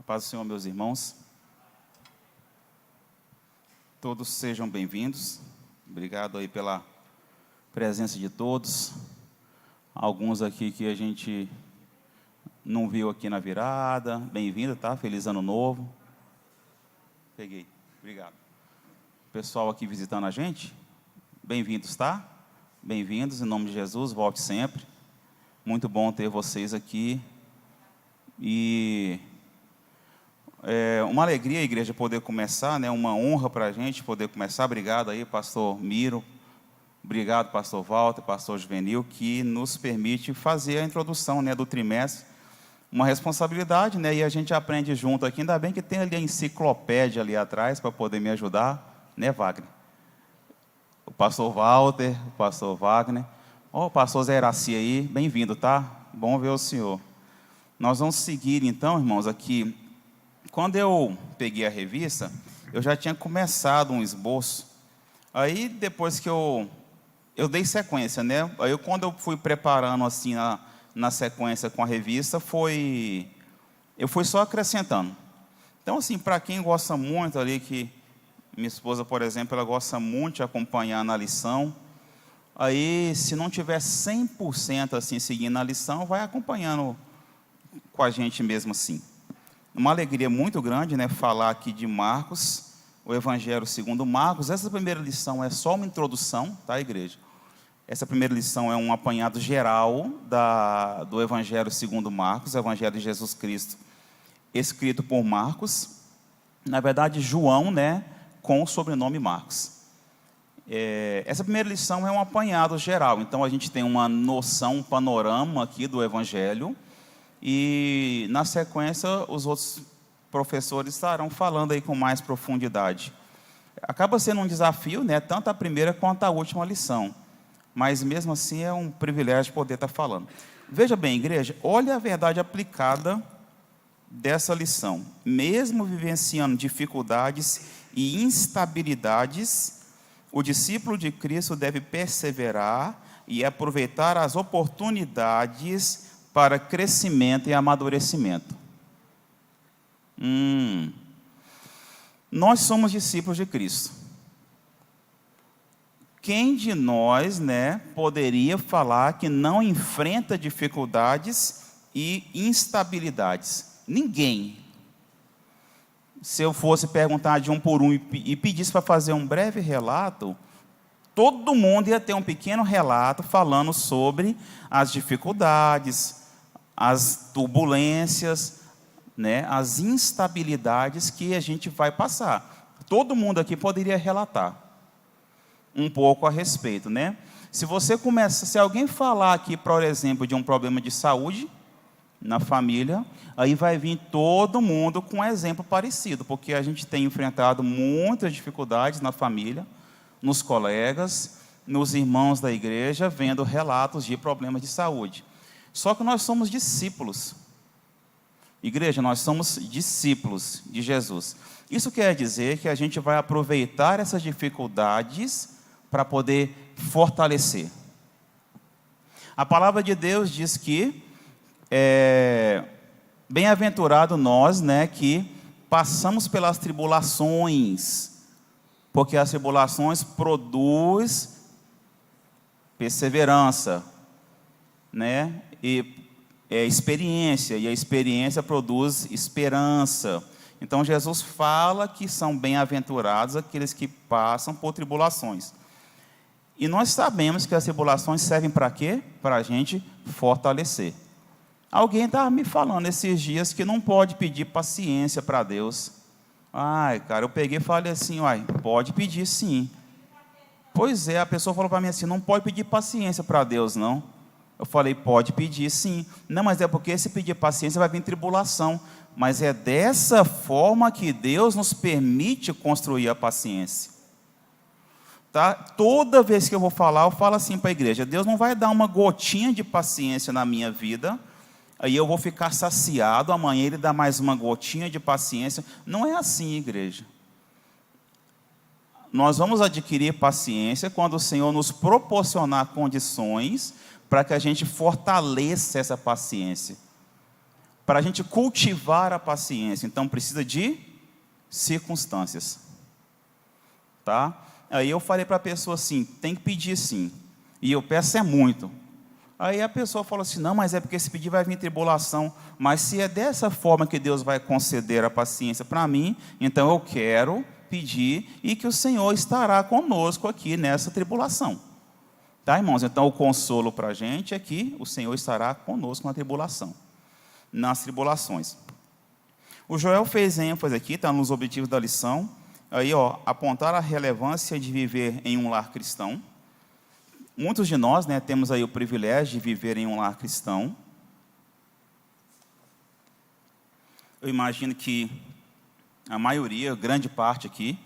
Paz do Senhor, meus irmãos. Todos sejam bem-vindos. Obrigado aí pela presença de todos. Alguns aqui que a gente não viu aqui na virada. Bem-vindo, tá? Feliz Ano Novo. Peguei. Obrigado. Pessoal aqui visitando a gente, bem-vindos, tá? Bem-vindos, em nome de Jesus, volte sempre. Muito bom ter vocês aqui. E é uma alegria a igreja poder começar, né? Uma honra para a gente poder começar. Obrigado aí, pastor Miro. Obrigado, pastor Walter, pastor Juvenil, que nos permite fazer a introdução, né, do trimestre. Uma responsabilidade, né? E a gente aprende junto aqui. Ainda bem que tem ali a enciclopédia ali atrás para poder me ajudar, né, Wagner? O pastor Walter, o pastor Wagner. Ó, o pastor Zé Iraci aí, bem-vindo, tá? Bom ver o senhor. Nós vamos seguir, então, irmãos, aqui. Quando eu peguei a revista, eu já tinha começado um esboço. Aí, depois que eu dei sequência, né? Aí, quando eu fui preparando, assim, na sequência com a revista, eu fui só acrescentando. Então, assim, para quem gosta muito ali, que minha esposa, por exemplo, ela gosta muito de acompanhar na lição. Aí, se não tiver 100% assim, seguindo a lição, vai acompanhando com a gente mesmo assim. Uma alegria muito grande, né, falar aqui de Marcos, o Evangelho segundo Marcos. Essa primeira lição é só uma introdução, tá, igreja? Essa primeira lição é um apanhado geral do Evangelho segundo Marcos, o Evangelho de Jesus Cristo, escrito por Marcos. Na verdade, João, né, com o sobrenome Marcos. Essa primeira lição é um apanhado geral. Então, a gente tem uma noção, um panorama aqui do Evangelho. E, na sequência, os outros professores estarão falando aí com mais profundidade. Acaba sendo um desafio, né, tanto a primeira quanto a última lição. Mas, mesmo assim, é um privilégio poder estar falando. Veja bem, igreja, olha a verdade aplicada dessa lição. Mesmo vivenciando dificuldades e instabilidades, o discípulo de Cristo deve perseverar e aproveitar as oportunidades para crescimento e amadurecimento. Nós somos discípulos de Cristo. Quem de nós, né, poderia falar que não enfrenta dificuldades e instabilidades? Ninguém. Se eu fosse perguntar de um por um e pedisse para fazer um breve relato, todo mundo ia ter um pequeno relato falando sobre as dificuldades, as turbulências, né, as instabilidades que a gente vai passar. Todo mundo aqui poderia relatar um pouco a respeito, né? Se alguém falar aqui, por exemplo, de um problema de saúde na família, aí vai vir todo mundo com um exemplo parecido, porque a gente tem enfrentado muitas dificuldades na família, nos colegas, nos irmãos da igreja, vendo relatos de problemas de saúde. Só que nós somos discípulos. Igreja, nós somos discípulos de Jesus. Isso quer dizer que a gente vai aproveitar essas dificuldades para poder fortalecer. A palavra de Deus diz que bem-aventurado nós, né, que passamos pelas tribulações, porque as tribulações produzem perseverança, né, e experiência, e a experiência produz esperança. Então, Jesus fala que são bem-aventurados aqueles que passam por tribulações. E nós sabemos que as tribulações servem para quê? Para a gente fortalecer. Alguém estava me falando esses dias que não pode pedir paciência para Deus. Ai, cara, eu peguei e falei assim, pode pedir sim. Pois é, a pessoa falou para mim assim, não pode pedir paciência para Deus, não. Eu falei, pode pedir sim. Não, mas é porque se pedir paciência vai vir tribulação. Mas é dessa forma que Deus nos permite construir a paciência. Tá? Toda vez que eu vou falar, eu falo assim para a igreja, Deus não vai dar uma gotinha de paciência na minha vida, aí eu vou ficar saciado, amanhã Ele dá mais uma gotinha de paciência. Não é assim, igreja. Nós vamos adquirir paciência quando o Senhor nos proporcionar condições para que a gente fortaleça essa paciência. para a gente cultivar a paciência, então precisa de circunstâncias. Tá? Aí eu falei para a pessoa assim, tem que pedir sim. E eu peço é muito. Aí a pessoa falou assim, não, mas é porque se pedir vai vir tribulação. Mas se é dessa forma que Deus vai conceder a paciência para mim, então eu quero pedir e que o Senhor estará conosco aqui nessa tribulação. Tá, irmãos? Então o consolo para a gente é que o Senhor estará conosco na tribulação. Nas tribulações. O Joel fez ênfase aqui, está nos objetivos da lição. Aí, apontar a relevância de viver em um lar cristão. Muitos de nós, né, temos aí o privilégio de viver em um lar cristão. Eu imagino que a maioria, grande parte aqui,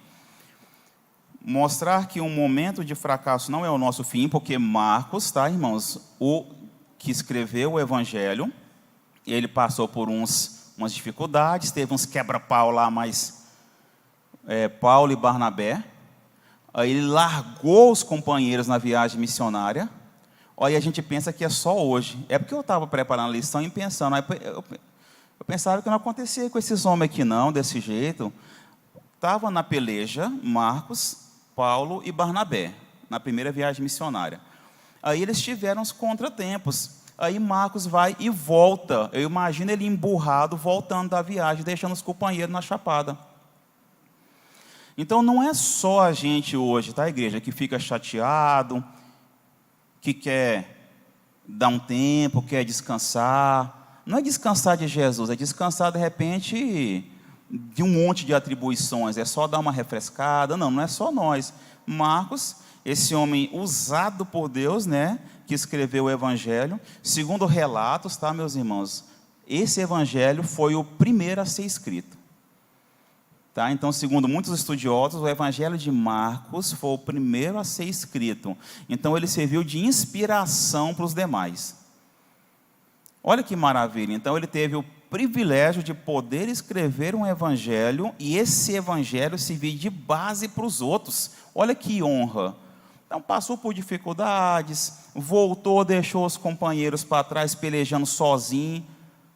mostrar que um momento de fracasso não é o nosso fim, porque Marcos, tá, irmãos, o que escreveu o Evangelho, ele passou por umas dificuldades, teve uns quebra-pau lá, mas Paulo e Barnabé, aí ele largou os companheiros na viagem missionária. Aí a gente pensa que é só hoje. É porque eu estava preparando a lição e pensando, eu pensava que não acontecia com esses homens aqui não, desse jeito. Estava na peleja Marcos, Paulo e Barnabé, na primeira viagem missionária. Aí eles tiveram os contratempos. Aí Marcos vai e volta. Eu imagino ele emburrado, voltando da viagem, deixando os companheiros na chapada. Então, não é só a gente hoje, tá, igreja, que fica chateado, que quer dar um tempo, quer descansar. Não é descansar de Jesus, é descansar, de repente, de um monte de atribuições. É só dar uma refrescada. Não, não é só nós. Marcos, esse homem usado por Deus, né, que escreveu o Evangelho, segundo relatos, tá, meus irmãos, esse Evangelho foi o primeiro a ser escrito. Tá? Então, segundo muitos estudiosos, o Evangelho de Marcos foi o primeiro a ser escrito. Então, ele serviu de inspiração para os demais. Olha que maravilha. Então, ele teve o privilégio de poder escrever um Evangelho e esse Evangelho servir de base para os outros. Olha que honra. Então, passou por dificuldades, voltou, deixou os companheiros para trás pelejando sozinho,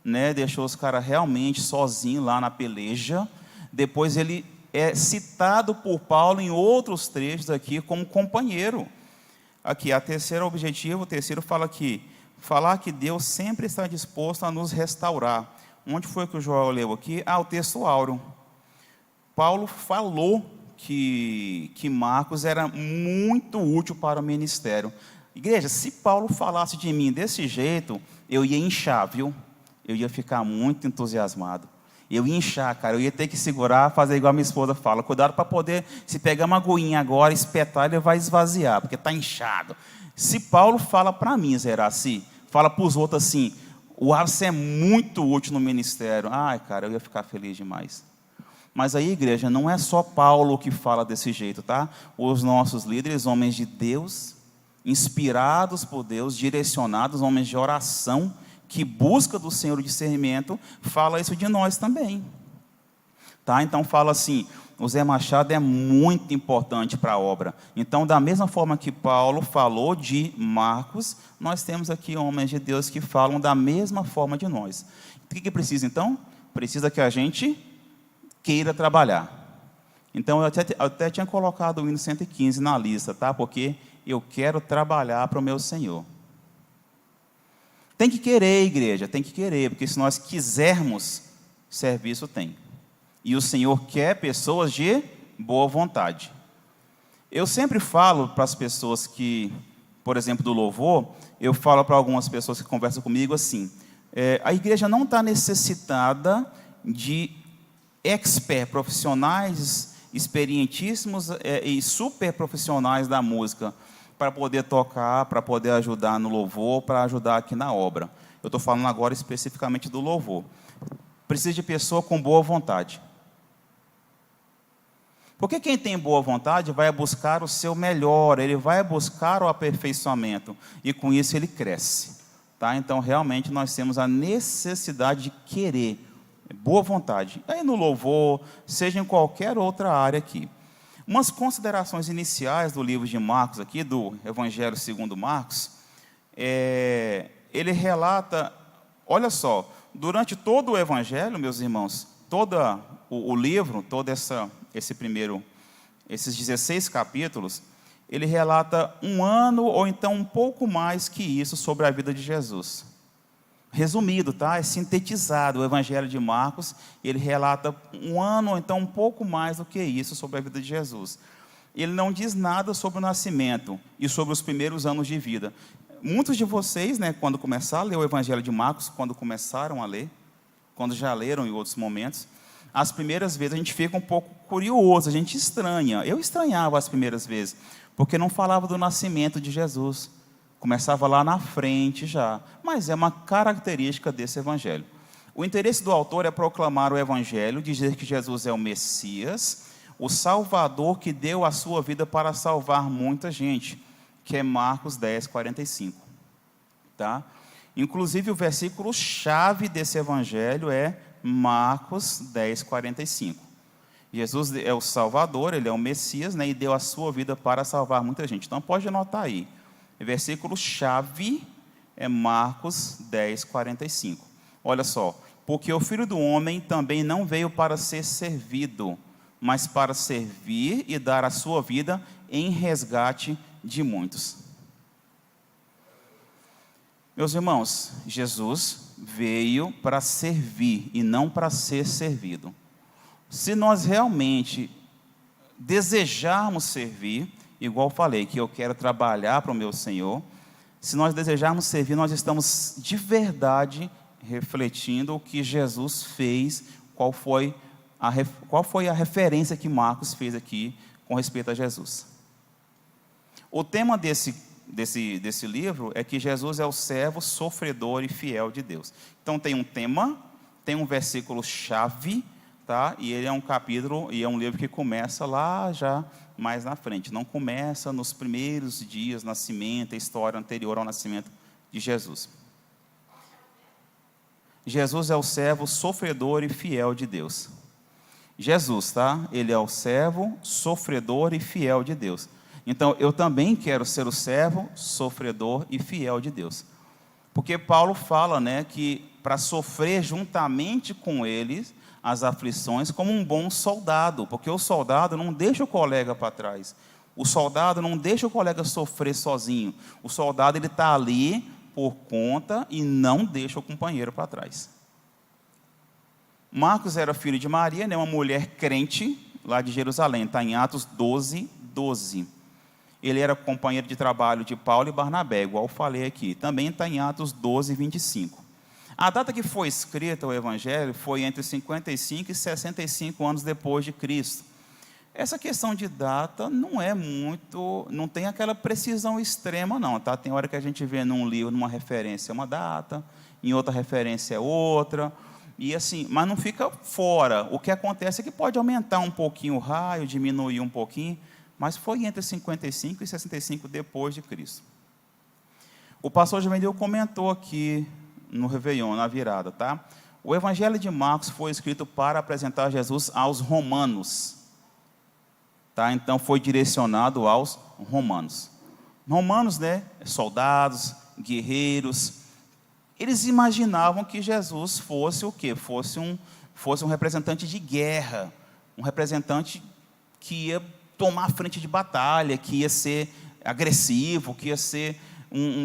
né? Deixou os caras realmente sozinhos lá na peleja. Depois ele é citado por Paulo em outros trechos aqui como companheiro. Aqui, o terceiro fala aqui, falar que Deus sempre está disposto a nos restaurar. Onde foi que o Joel leu aqui? O texto áureo. Paulo falou que Marcos era muito útil para o ministério. Igreja, se Paulo falasse de mim desse jeito, eu ia inchar, viu? Eu ia ficar muito entusiasmado. Eu ia inchar, cara, eu ia ter que segurar, fazer igual a minha esposa fala. Cuidado para poder, se pegar uma aguinha agora, espetar, ele vai esvaziar, porque está inchado. Se Paulo fala para mim, Zeraci, fala para os outros assim, o Arce é muito útil no ministério. Ai, cara, eu ia ficar feliz demais. Mas aí, igreja, não é só Paulo que fala desse jeito, tá? Os nossos líderes, homens de Deus, inspirados por Deus, direcionados, homens de oração, que busca do Senhor o discernimento, fala isso de nós também. Tá? Então fala assim, o Zé Machado é muito importante para a obra. Então, da mesma forma que Paulo falou de Marcos, nós temos aqui homens de Deus que falam da mesma forma de nós. O que precisa então? Precisa que a gente queira trabalhar. Então, eu até tinha colocado o hino 115 na lista, tá? Porque eu quero trabalhar para o meu Senhor. Tem que querer, igreja, tem que querer, porque se nós quisermos, serviço tem. E o Senhor quer pessoas de boa vontade. Eu sempre falo para as pessoas que, por exemplo, do louvor, eu falo para algumas pessoas que conversam comigo assim, a igreja não está necessitada de profissionais experientíssimos e super profissionais da música, para poder tocar, para poder ajudar no louvor, para ajudar aqui na obra. Eu estou falando agora especificamente do louvor. Precisa de pessoa com boa vontade. Porque quem tem boa vontade vai buscar o seu melhor, ele vai buscar o aperfeiçoamento, e com isso ele cresce. Tá? Então, realmente, nós temos a necessidade de querer, boa vontade. Aí no louvor, seja em qualquer outra área aqui. Umas considerações iniciais do livro de Marcos, aqui, do Evangelho segundo Marcos, ele relata, olha só, durante todo o Evangelho, meus irmãos, todo o livro, esses 16 capítulos, ele relata um ano ou então um pouco mais que isso sobre a vida de Jesus. Resumido, tá? É sintetizado. O Evangelho de Marcos, ele relata um ano ou então um pouco mais do que isso sobre a vida de Jesus. Ele não diz nada sobre o nascimento e sobre os primeiros anos de vida. Muitos de vocês, né, quando começaram a ler o Evangelho de Marcos, quando começaram a ler, quando já leram em outros momentos, as primeiras vezes a gente fica um pouco curioso, a gente estranha. Eu estranhava as primeiras vezes, porque não falava do nascimento de Jesus. Começava lá na frente já, mas é uma característica desse Evangelho. O interesse do autor é proclamar o Evangelho, dizer que Jesus é o Messias, o Salvador que deu a sua vida para salvar muita gente, que é Marcos 10, 45. Tá? Inclusive o versículo-chave desse Evangelho é Marcos 10, 45. Jesus é o Salvador, ele é o Messias, né, e deu a sua vida para salvar muita gente. Então pode anotar aí. O versículo-chave é Marcos 10, 45. Olha só. Porque o Filho do Homem também não veio para ser servido, mas para servir e dar a sua vida em resgate de muitos. Meus irmãos, Jesus veio para servir e não para ser servido. Se nós realmente desejarmos servir, igual falei, que eu quero trabalhar para o meu Senhor, se nós desejarmos servir, nós estamos de verdade refletindo o que Jesus fez, qual foi a referência que Marcos fez aqui com respeito a Jesus. O tema desse livro é que Jesus é o servo sofredor e fiel de Deus. Então tem um tema, tem um versículo-chave, tá? E ele é um capítulo, e é um livro que começa lá já mais na frente. Não começa nos primeiros dias, nascimento, a história anterior ao nascimento de Jesus. Jesus é o servo sofredor e fiel de Deus. Jesus, tá? Ele é o servo sofredor e fiel de Deus. Então, eu também quero ser o servo sofredor e fiel de Deus. Porque Paulo fala, né, que para sofrer juntamente com eles as aflições como um bom soldado, porque o soldado não deixa o colega para trás. O soldado não deixa o colega sofrer sozinho. O soldado ele está ali por conta e não deixa o companheiro para trás. Marcos era filho de Maria, né, uma mulher crente lá de Jerusalém, está em Atos 12, 12. Ele era companheiro de trabalho de Paulo e Barnabé, igual eu falei aqui. Também está em Atos 12, 25. A data que foi escrita o Evangelho foi entre 55 e 65 anos depois de Cristo. Essa questão de data não tem aquela precisão extrema não, tá? Tem hora que a gente vê num livro, numa referência é uma data, em outra referência é outra, e assim, mas não fica fora. O que acontece é que pode aumentar um pouquinho o raio, diminuir um pouquinho, mas foi entre 55 e 65 depois de Cristo. O pastor Juvendil comentou aqui no Réveillon, na virada, tá? O Evangelho de Marcos foi escrito para apresentar Jesus aos romanos, tá? Então foi direcionado aos romanos. Romanos, né? Soldados, guerreiros. Eles imaginavam que Jesus fosse o quê? Fosse um representante de guerra, um representante que ia tomar a frente de batalha, que ia ser agressivo, que ia ser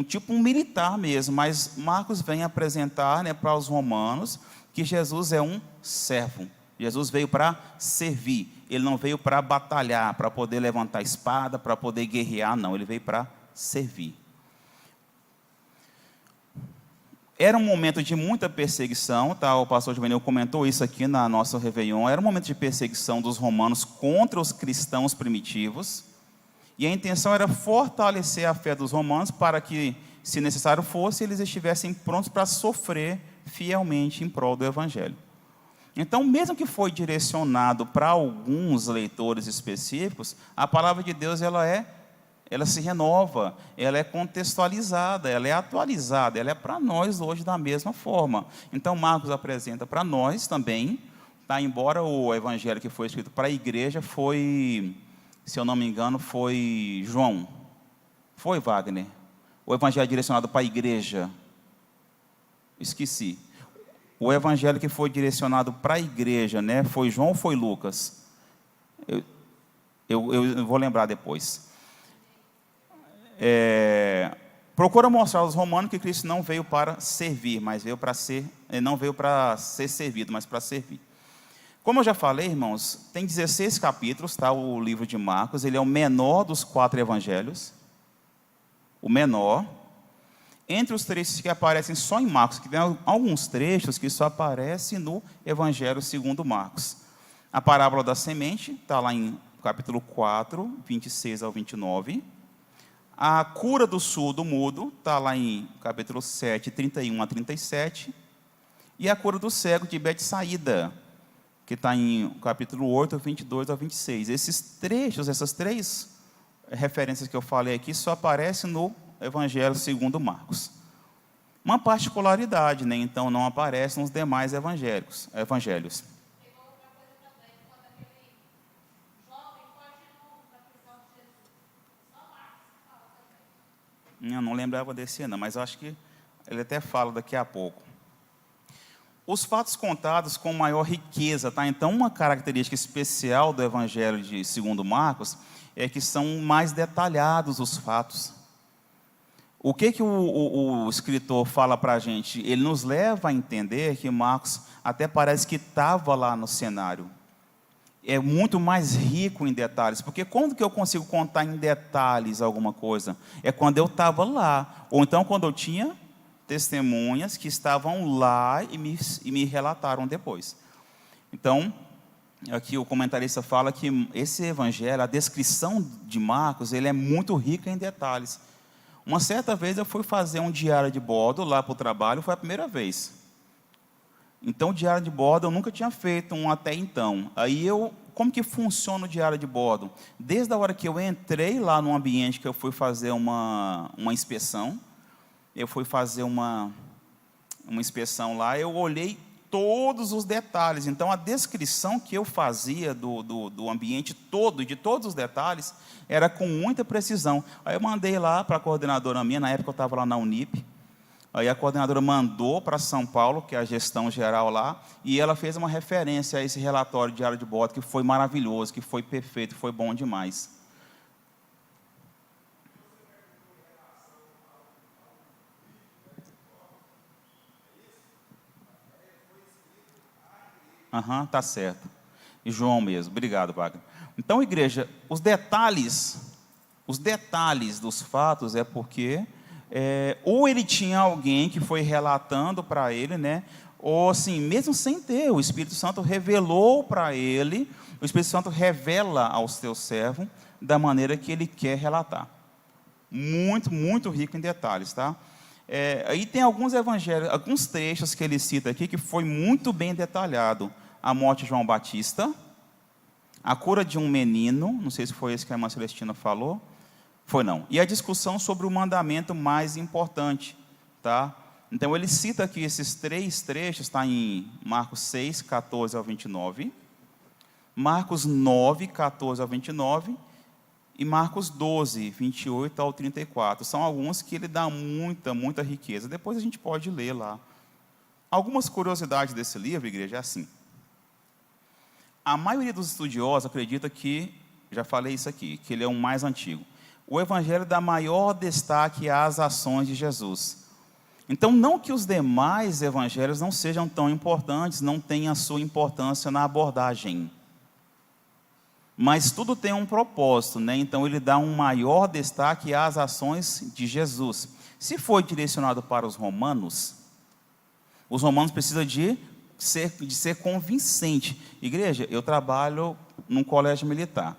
tipo um militar mesmo. Mas Marcos vem apresentar, né, para os romanos que Jesus é um servo. Jesus veio para servir. Ele não veio para batalhar, para poder levantar a espada, para poder guerrear, não. Ele veio para servir. Era um momento de muita perseguição, tá? O pastor Juvenil comentou isso aqui na nossa Réveillon. Era um momento de perseguição dos romanos contra os cristãos primitivos. E a intenção era fortalecer a fé dos romanos para que, se necessário fosse, eles estivessem prontos para sofrer fielmente em prol do Evangelho. Então, mesmo que foi direcionado para alguns leitores específicos, a palavra de Deus ela se renova, ela é contextualizada, ela é atualizada, ela é para nós hoje da mesma forma. Então, Marcos apresenta para nós também, tá? Embora o evangelho que foi escrito para a igreja foi, se eu não me engano, foi João. Foi, Wagner? O evangelho direcionado para a igreja? Esqueci. o evangelho que foi direcionado para a igreja, né, foi João ou foi Lucas? Eu vou lembrar depois. Procura mostrar aos romanos que Cristo não veio para servir, mas veio para ser, não veio para ser servido, mas para servir. Como eu já falei, irmãos, tem 16 capítulos, tá, o livro de Marcos, ele é o menor dos 4 evangelhos, o menor. Entre os trechos que aparecem só em Marcos, que tem alguns trechos que só aparecem no Evangelho segundo Marcos. A parábola da semente está lá em capítulo 4, 26 ao 29. A cura do surdo mudo está lá em capítulo 7, 31 a 37. E a cura do cego de Betsaída, que está em capítulo 8, 22 a 26. Esses trechos, essas 3 referências que eu falei aqui, só aparecem no Evangelho segundo Marcos. Uma particularidade, né? Então não aparece nos demais evangelhos. Eu não lembrava desse não, mas eu acho que ele até fala daqui a pouco. Os fatos contados com maior riqueza, tá? Então uma característica especial do Evangelho de segundo Marcos é que são mais detalhados os fatos. O que o escritor fala para a gente? Ele nos leva a entender que Marcos até parece que estava lá no cenário. É muito mais rico em detalhes, porque quando que eu consigo contar em detalhes alguma coisa? É quando eu estava lá, ou então quando eu tinha testemunhas que estavam lá e me relataram depois. Então, aqui o comentarista fala que esse evangelho, a descrição de Marcos, ele é muito rica em detalhes. Uma certa vez eu fui fazer um diário de bordo lá para o trabalho, foi a primeira vez. Então, o diário de bordo eu nunca tinha feito um até então. Aí como que funciona o diário de bordo? Desde a hora que eu entrei lá no ambiente que eu fui fazer uma inspeção, eu fui fazer uma inspeção lá, eu olhei todos os detalhes. Então, a descrição que eu fazia do ambiente todo, de todos os detalhes, era com muita precisão. Aí eu mandei lá para a coordenadora minha, na época eu estava lá na Unip, aí a coordenadora mandou para São Paulo, que é a gestão geral lá, e ela fez uma referência a esse relatório de diário de bordo, que foi maravilhoso, que foi perfeito, foi bom demais. Tá certo. E João mesmo. Obrigado, Wagner. Então, igreja, os detalhes dos fatos é porque ou ele tinha alguém que foi relatando para ele, né? Ou assim, mesmo sem ter, o Espírito Santo revelou para ele, o Espírito Santo revela ao seu servo da maneira que ele quer relatar. Muito, muito rico em detalhes, tá? Aí tem alguns evangelhos, alguns trechos que ele cita aqui que foi muito bem detalhado. A morte de João Batista, a cura de um menino, não sei se foi esse que a irmã Celestina falou, foi não. E a discussão sobre o mandamento mais importante, tá? Então ele cita aqui esses 3 trechos, está em Marcos 6, 14 ao 29, Marcos 9, 14 ao 29, e Marcos 12, 28 ao 34. São alguns que ele dá muita, muita riqueza. Depois a gente pode ler lá. Algumas curiosidades desse livro, igreja, é assim. A maioria dos estudiosos acredita que, já falei isso aqui, que ele é o mais antigo. O evangelho dá maior destaque às ações de Jesus. Então, não que os demais evangelhos não sejam tão importantes, não tenham a sua importância na abordagem. Mas tudo tem um propósito, né? Então ele dá um maior destaque às ações de Jesus. Se foi direcionado para os romanos precisam de ser convincente. Igreja, eu trabalho num colégio militar.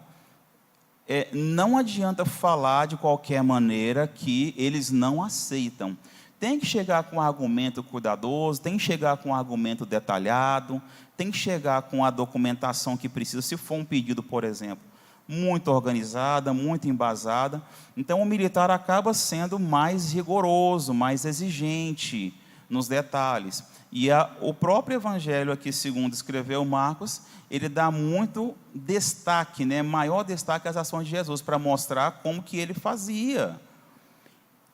Não adianta falar de qualquer maneira que eles não aceitam. Tem que chegar com um argumento cuidadoso, tem que chegar com um argumento detalhado, tem que chegar com a documentação que precisa, se for um pedido, por exemplo, muito organizada, muito embasada. Então, o militar acaba sendo mais rigoroso, mais exigente nos detalhes. E o próprio evangelho aqui, segundo escreveu Marcos, ele dá muito destaque, né, maior destaque às ações de Jesus, para mostrar como que ele fazia.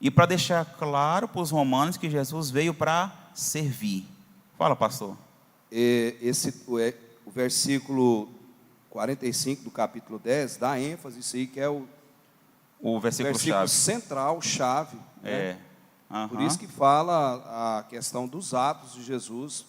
E para deixar claro para os romanos que Jesus veio para servir. Fala, pastor. O versículo 45 do capítulo 10 dá ênfase isso aí, que é o versículo chave. Central, chave. É. Né? Por isso que fala a questão dos atos de Jesus.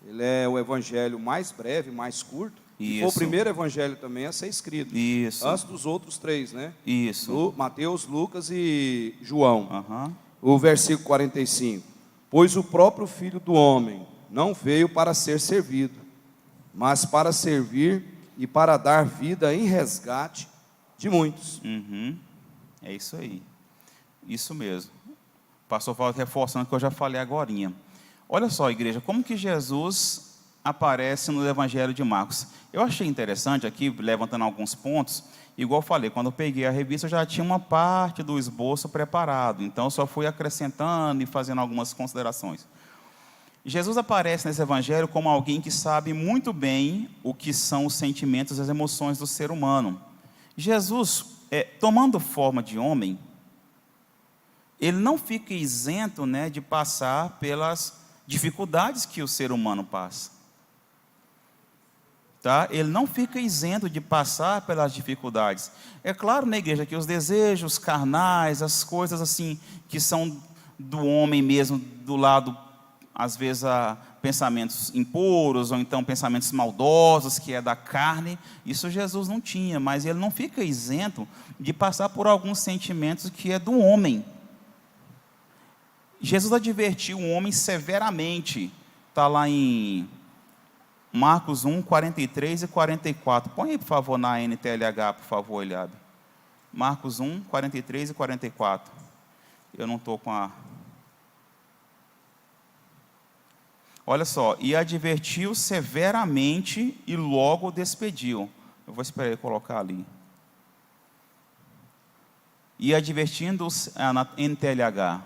Ele é o evangelho mais breve, mais curto. E foi o primeiro evangelho também a ser escrito. Isso. Antes dos outros 3, né? Isso. Mateus, Lucas e João. Uhum. O versículo 45. Pois o próprio Filho do Homem não veio para ser servido, mas para servir e para dar vida em resgate de muitos. Uhum. É isso aí. Isso mesmo. O pastor fala reforçando o que eu já falei agorinha. Olha só, igreja, como que Jesus aparece no Evangelho de Marcos. Eu achei interessante aqui, levantando alguns pontos, igual eu falei, quando eu peguei a revista, eu já tinha uma parte do esboço preparado, então eu só fui acrescentando e fazendo algumas considerações. Jesus aparece nesse Evangelho como alguém que sabe muito bem o que são os sentimentos e as emoções do ser humano. Jesus, tomando forma de homem, ele não fica isento, né, de passar pelas dificuldades que o ser humano passa. Tá? Ele não fica isento de passar pelas dificuldades. É claro na igreja que os desejos carnais, as coisas assim, que são do homem mesmo, do lado, às vezes, pensamentos impuros, ou então pensamentos maldosos, que é da carne, isso Jesus não tinha, mas ele não fica isento de passar por alguns sentimentos que é do homem. Jesus advertiu o homem severamente, está lá em Marcos 1, 43 e 44. Põe aí, por favor, na NTLH, por favor, Eliabe. Marcos 1, 43 e 44. Eu não estou com a... Olha só, e advertiu severamente e logo despediu. Eu vou esperar ele colocar ali. E advertindo na NTLH.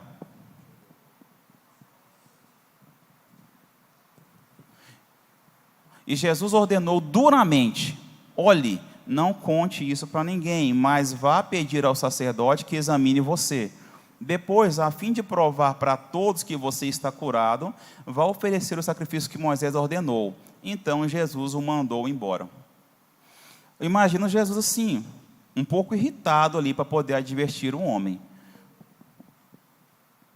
E Jesus ordenou duramente: olhe, não conte isso para ninguém, mas vá pedir ao sacerdote que examine você. Depois, a fim de provar para todos que você está curado, vá oferecer o sacrifício que Moisés ordenou. Então Jesus o mandou embora. Eu imagino Jesus assim, um pouco irritado ali para poder advertir o homem.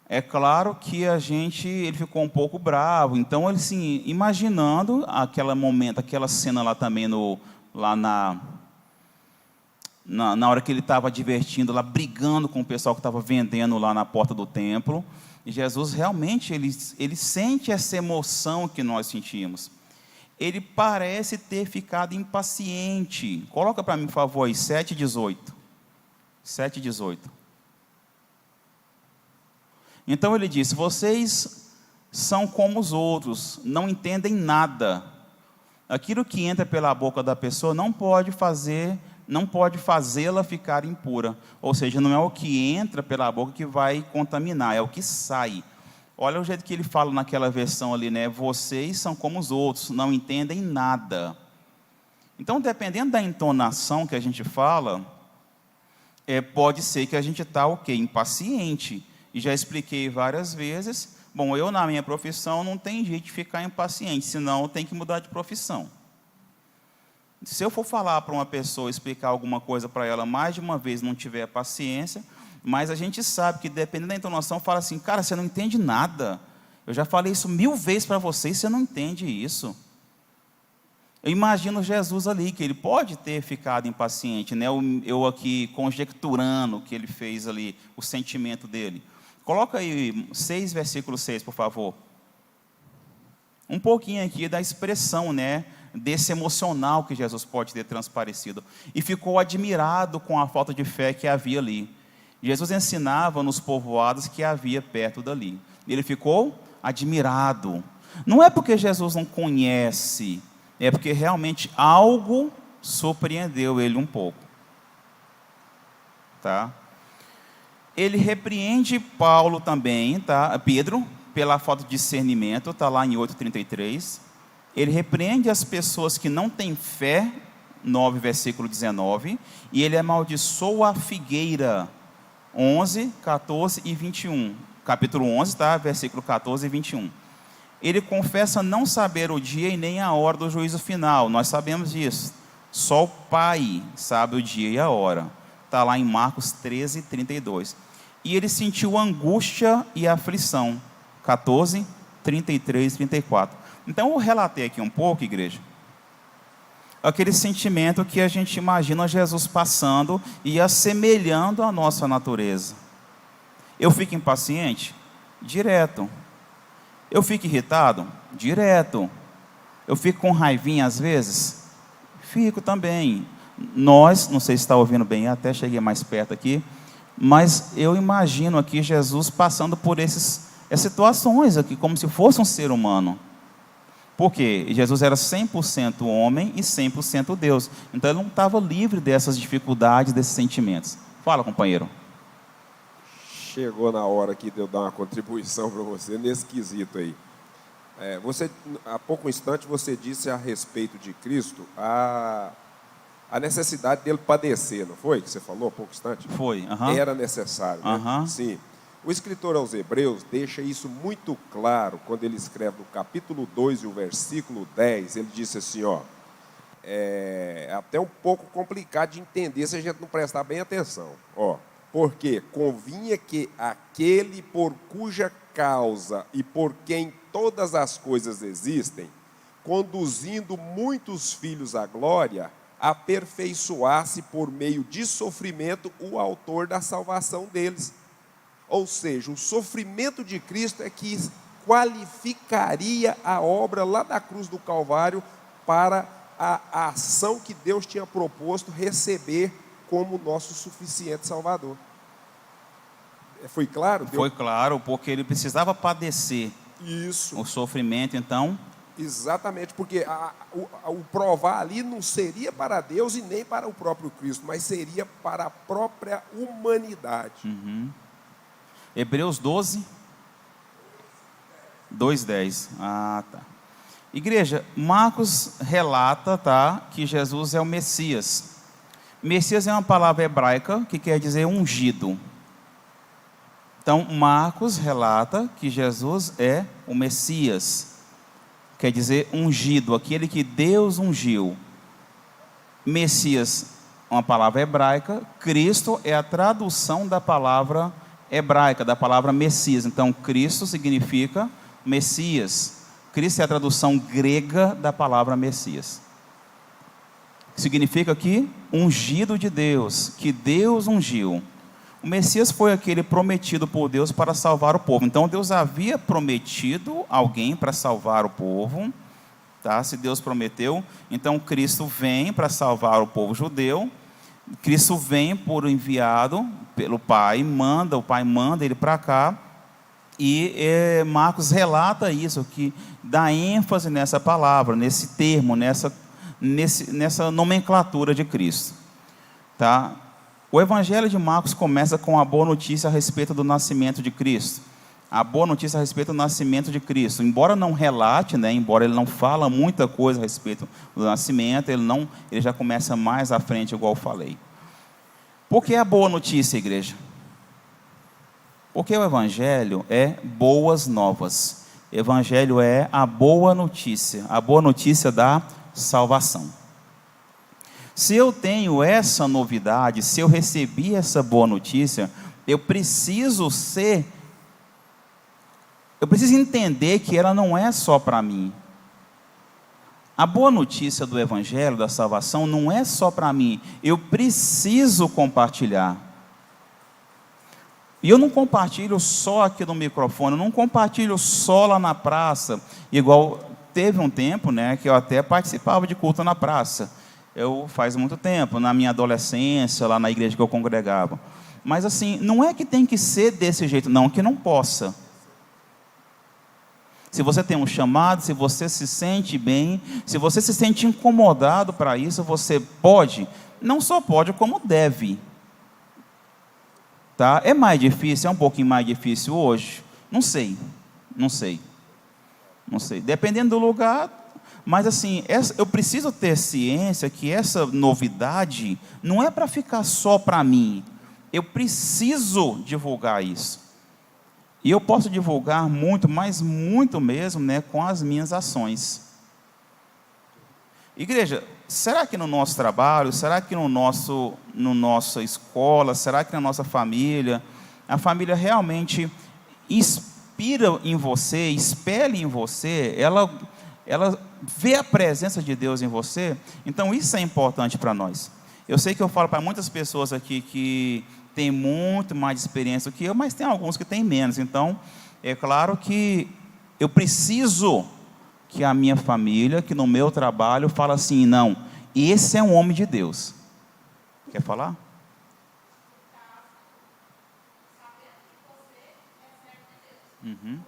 É claro que ele ficou um pouco bravo, então ele assim, imaginando aquela cena lá também, lá na hora que ele estava divertindo, lá brigando com o pessoal que estava vendendo lá na porta do templo, e Jesus realmente, ele sente essa emoção que nós sentimos. Ele parece ter ficado impaciente. Coloca para mim, por favor, aí, 7:18. 7:18. Então ele disse: vocês são como os outros, não entendem nada. Aquilo que entra pela boca da pessoa não pode fazê-la ficar impura. Ou seja, não é o que entra pela boca que vai contaminar, é o que sai. Olha o jeito que ele fala naquela versão ali, né? Vocês são como os outros, não entendem nada. Então, dependendo da entonação que a gente fala, pode ser que a gente está impaciente. E já expliquei várias vezes. Bom, eu na minha profissão não tem jeito de ficar impaciente, senão eu tenho que mudar de profissão. Se eu for falar para uma pessoa, explicar alguma coisa para ela mais de uma vez, não tiver paciência, mas a gente sabe que dependendo da entonação, fala assim: cara, você não entende nada. Eu já falei isso 1000 vezes para você e você não entende isso. Eu imagino Jesus ali, que ele pode ter ficado impaciente, né? Eu aqui conjecturando o que ele fez ali, o sentimento dele. Coloca aí 6, versículo 6, por favor. Um pouquinho aqui da expressão, né, desse emocional que Jesus pode ter transparecido. E ficou admirado com a falta de fé que havia ali. Jesus ensinava nos povoados que havia perto dali. Ele ficou admirado. Não é porque Jesus não conhece, é porque realmente algo surpreendeu ele um pouco. Tá? Ele repreende Paulo também, tá? Pedro, pela falta de discernimento, está lá em 8:33. Ele repreende as pessoas que não têm fé, 9, versículo 19, e ele amaldiçoa a figueira, 11, 14 e 21. Capítulo 11, tá? Versículo 14 e 21. ele confessa não saber o dia e nem a hora do juízo final. Nós sabemos disso. Só o Pai sabe o dia e a hora. Está lá em Marcos 13, 32. E ele sentiu angústia e aflição. 14, 33, 34. Então, eu relatei aqui um pouco, igreja, aquele sentimento que a gente imagina Jesus passando e assemelhando à nossa natureza. Eu fico impaciente? Direto. Eu fico irritado? Direto. Eu fico com raivinha às vezes? Fico também. Nós, não sei se está ouvindo bem, até cheguei mais perto aqui, mas eu imagino aqui Jesus passando por essas situações aqui, como se fosse um ser humano. Porque Jesus era 100% homem e 100% Deus. Então ele não estava livre dessas dificuldades, desses sentimentos. Fala, companheiro. Chegou na hora aqui de eu dar uma contribuição para você nesse quesito aí. Há pouco instante você disse a respeito de Cristo a necessidade dele padecer, não foi? Que você falou há pouco instante? Foi. Era necessário, né? Sim. O escritor aos Hebreus deixa isso muito claro quando ele escreve no capítulo 2 e o versículo 10. Ele disse assim, é até um pouco complicado de entender se a gente não prestar bem atenção. Porque convinha que aquele por cuja causa e por quem todas as coisas existem, conduzindo muitos filhos à glória, aperfeiçoasse por meio de sofrimento o autor da salvação deles. Ou seja, o sofrimento de Cristo é que qualificaria a obra lá da cruz do Calvário para a ação que Deus tinha proposto receber como nosso suficiente Salvador. Foi claro? Foi claro, porque ele precisava padecer. Isso. O sofrimento, então. Exatamente, porque o provar ali não seria para Deus e nem para o próprio Cristo, mas seria para a própria humanidade. Hebreus 12, 2:10. Tá. Igreja, Marcos relata, que Jesus é o Messias. Messias é uma palavra hebraica que quer dizer ungido. Então, Marcos relata que Jesus é o Messias, quer dizer ungido, aquele que Deus ungiu. Messias, uma palavra hebraica. Cristo é a tradução da palavra hebraica, da palavra Messias. Então, Cristo significa Messias. Cristo é a tradução grega da palavra Messias. Significa que ungido de Deus, que Deus ungiu. O Messias foi aquele prometido por Deus para salvar o povo. Então, Deus havia prometido alguém para salvar o povo. Se Deus prometeu, então Cristo vem para salvar o povo judeu. Cristo vem por enviado pelo Pai, o Pai manda ele para cá, e Marcos relata isso, que dá ênfase nessa palavra, nesse termo, nessa nomenclatura de Cristo. O Evangelho de Marcos começa com a boa notícia a respeito do nascimento de Cristo. A boa notícia a respeito do nascimento de Cristo. Embora não relate, embora ele não fala muita coisa a respeito do nascimento, ele já começa mais à frente, igual eu falei. Por que a boa notícia, igreja? Porque o Evangelho é boas novas. O Evangelho é a boa notícia da salvação. Se eu tenho essa novidade, se eu recebi essa boa notícia, eu preciso entender que ela não é só para mim. A boa notícia do Evangelho, da salvação, não é só para mim. Eu preciso compartilhar. E eu não compartilho só aqui no microfone, eu não compartilho só lá na praça, igual teve um tempo, que eu até participava de culto na praça. Faz muito tempo, na minha adolescência, lá na igreja que eu congregava. Mas assim, não é que tem que ser desse jeito, não, que não possa. Se você tem um chamado, se você se sente bem, se você se sente incomodado para isso, você pode, não só pode, como deve. É mais difícil, é um pouquinho mais difícil hoje? Não sei. Dependendo do lugar. Mas assim, eu preciso ter ciência que essa novidade não é para ficar só para mim. Eu preciso divulgar isso. E eu posso divulgar muito, mas muito mesmo, né, com as minhas ações. Igreja, será que no nosso trabalho, será que no nossa escola, será que na nossa família, a família realmente inspira em você, espelha em você, ela vê a presença de Deus em você? Então isso é importante para nós. Eu sei que eu falo para muitas pessoas aqui que têm muito mais experiência do que eu, mas tem alguns que têm menos. Então, é claro que eu preciso que a minha família, que no meu trabalho, fala assim, não, esse é um homem de Deus. Quer falar? Uhum.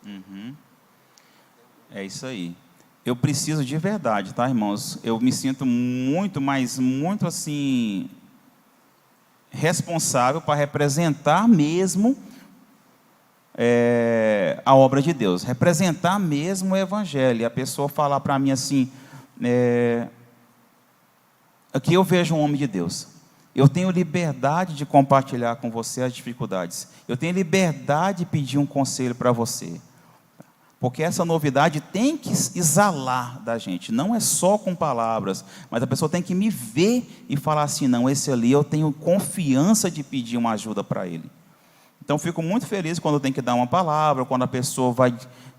Uhum. É isso aí. Eu preciso de verdade, tá, irmãos? Eu me sinto muito, mas muito assim, responsável para representar mesmo a obra de Deus, representar mesmo o Evangelho. E a pessoa falar para mim assim, aqui eu vejo um homem de Deus. Eu tenho liberdade de compartilhar com você as dificuldades. Eu tenho liberdade de pedir um conselho para você. Porque essa novidade tem que exalar da gente. Não é só com palavras, mas a pessoa tem que me ver e falar assim, não, esse ali eu tenho confiança de pedir uma ajuda para ele. Então, fico muito feliz quando eu tenho que dar uma palavra, quando a pessoa vai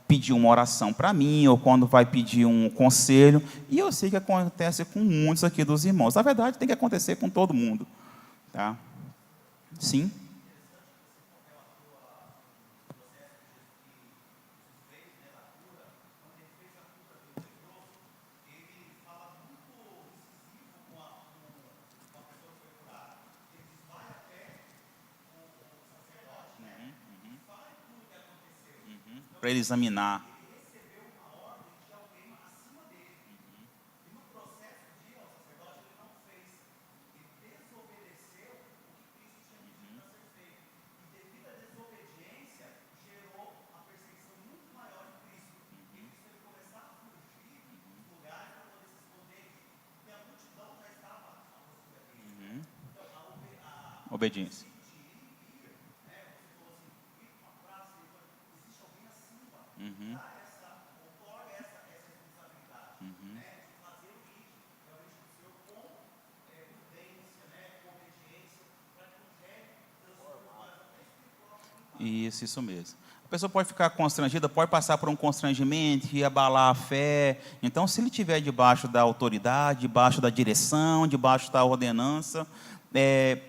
pedir uma oração para mim, ou quando vai pedir um conselho. E eu sei que acontece com muitos aqui dos irmãos. Na verdade, tem que acontecer com todo mundo. Tá? Sim? Para ele examinar. Obediência. Uhum. Uhum. Isso mesmo. A pessoa pode ficar constrangida, pode passar por um constrangimento e abalar a fé. Então, se ele estiver debaixo da autoridade, debaixo da direção, debaixo da ordenança,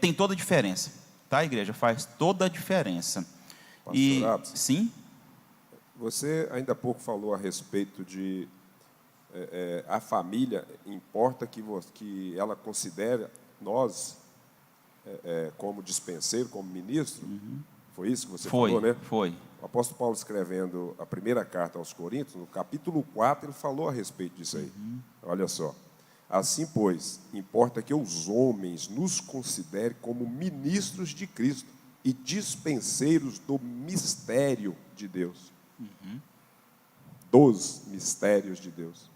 tem toda a diferença. Tá, igreja? Faz toda a diferença. Pastor Abs, sim? Você ainda há pouco falou a respeito de a família, importa que ela considere nós como dispenseiro, como ministro. Uhum. Foi isso que você falou, né? Foi. O apóstolo Paulo, escrevendo a primeira carta aos Coríntios, no capítulo 4, ele falou a respeito disso aí. Uhum. Olha só. Assim, pois, importa que os homens nos considerem como ministros de Cristo e dispenseiros do mistério de Deus. Uhum. Dos mistérios de Deus.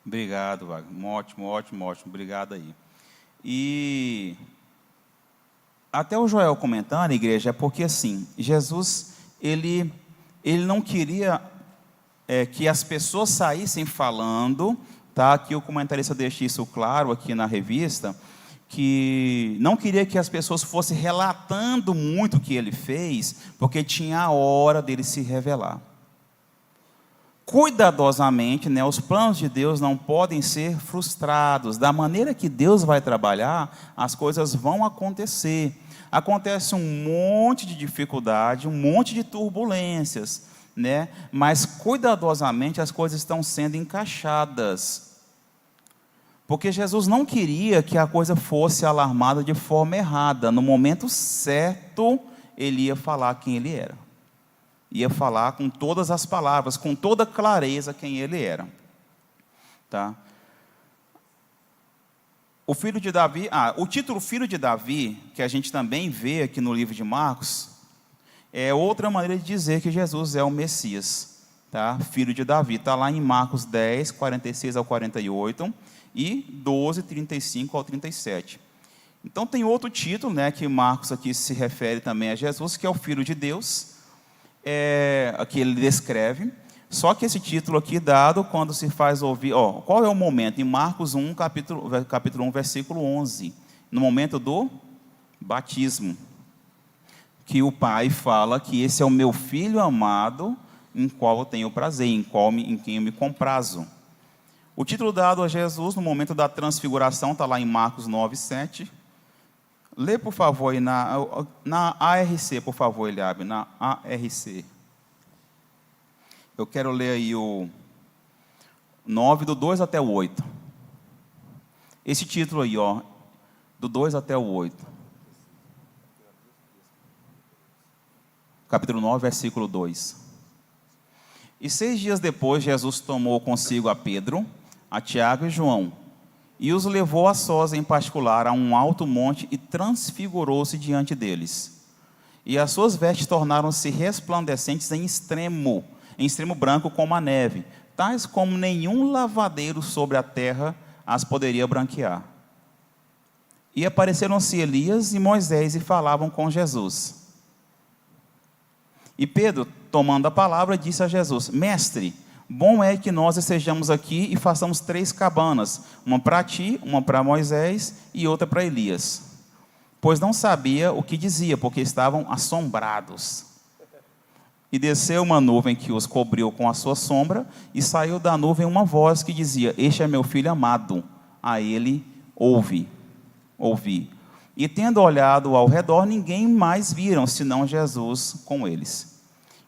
Obrigado, Wagner. Ótimo. Obrigado aí. E até o Joel comentando, igreja, é porque assim, Jesus, ele não queria que as pessoas saíssem falando, tá? Aqui o comentarista deixa isso claro aqui na revista, que não queria que as pessoas fossem relatando muito o que ele fez, porque tinha a hora dele se revelar. Cuidadosamente, né, os planos de Deus não podem ser frustrados. Da maneira que Deus vai trabalhar, as coisas vão acontecer. Acontece um monte de dificuldade, um monte de turbulências, né? Mas cuidadosamente as coisas estão sendo encaixadas. Porque Jesus não queria que a coisa fosse alarmada de forma errada. No momento certo, ele ia falar quem ele era. Ia falar com todas as palavras, com toda clareza quem ele era. Tá? O filho de Davi, o título Filho de Davi, que a gente também vê aqui no livro de Marcos, é outra maneira de dizer que Jesus é o Messias. Tá? Filho de Davi, está lá em Marcos 10, 46 ao 48 e 12, 35 ao 37. Então tem outro título, né, que Marcos aqui se refere também a Jesus, que é o Filho de Deus, aqui ele descreve. Só que esse título aqui dado quando se faz ouvir, qual é o momento? Em Marcos 1, capítulo 1, versículo 11, no momento do batismo, que o Pai fala que esse é o meu Filho amado, em qual eu tenho prazer, em quem eu me comprazo. O título dado a Jesus no momento da transfiguração está lá em Marcos 9, 7. Lê, por favor, aí na ARC, por favor, Eliabe, na ARC. Eu quero ler aí o 9, do 2 até o 8. Esse título aí, do 2 até o 8. Capítulo 9, versículo 2. E 6 dias depois, Jesus tomou consigo a Pedro, a Tiago e João, e os levou a sós em particular a um alto monte e transfigurou-se diante deles. E as suas vestes tornaram-se resplandecentes em extremo branco como a neve, tais como nenhum lavadeiro sobre a terra as poderia branquear. E apareceram-se Elias e Moisés e falavam com Jesus. E Pedro, tomando a palavra, disse a Jesus: Mestre, bom é que nós estejamos aqui e façamos 3 cabanas, uma para ti, uma para Moisés e outra para Elias. Pois não sabia o que dizia, porque estavam assombrados. E desceu uma nuvem que os cobriu com a sua sombra, e saiu da nuvem uma voz que dizia: Este é meu filho amado, a ele ouvi. E tendo olhado ao redor, ninguém mais viram, senão Jesus com eles.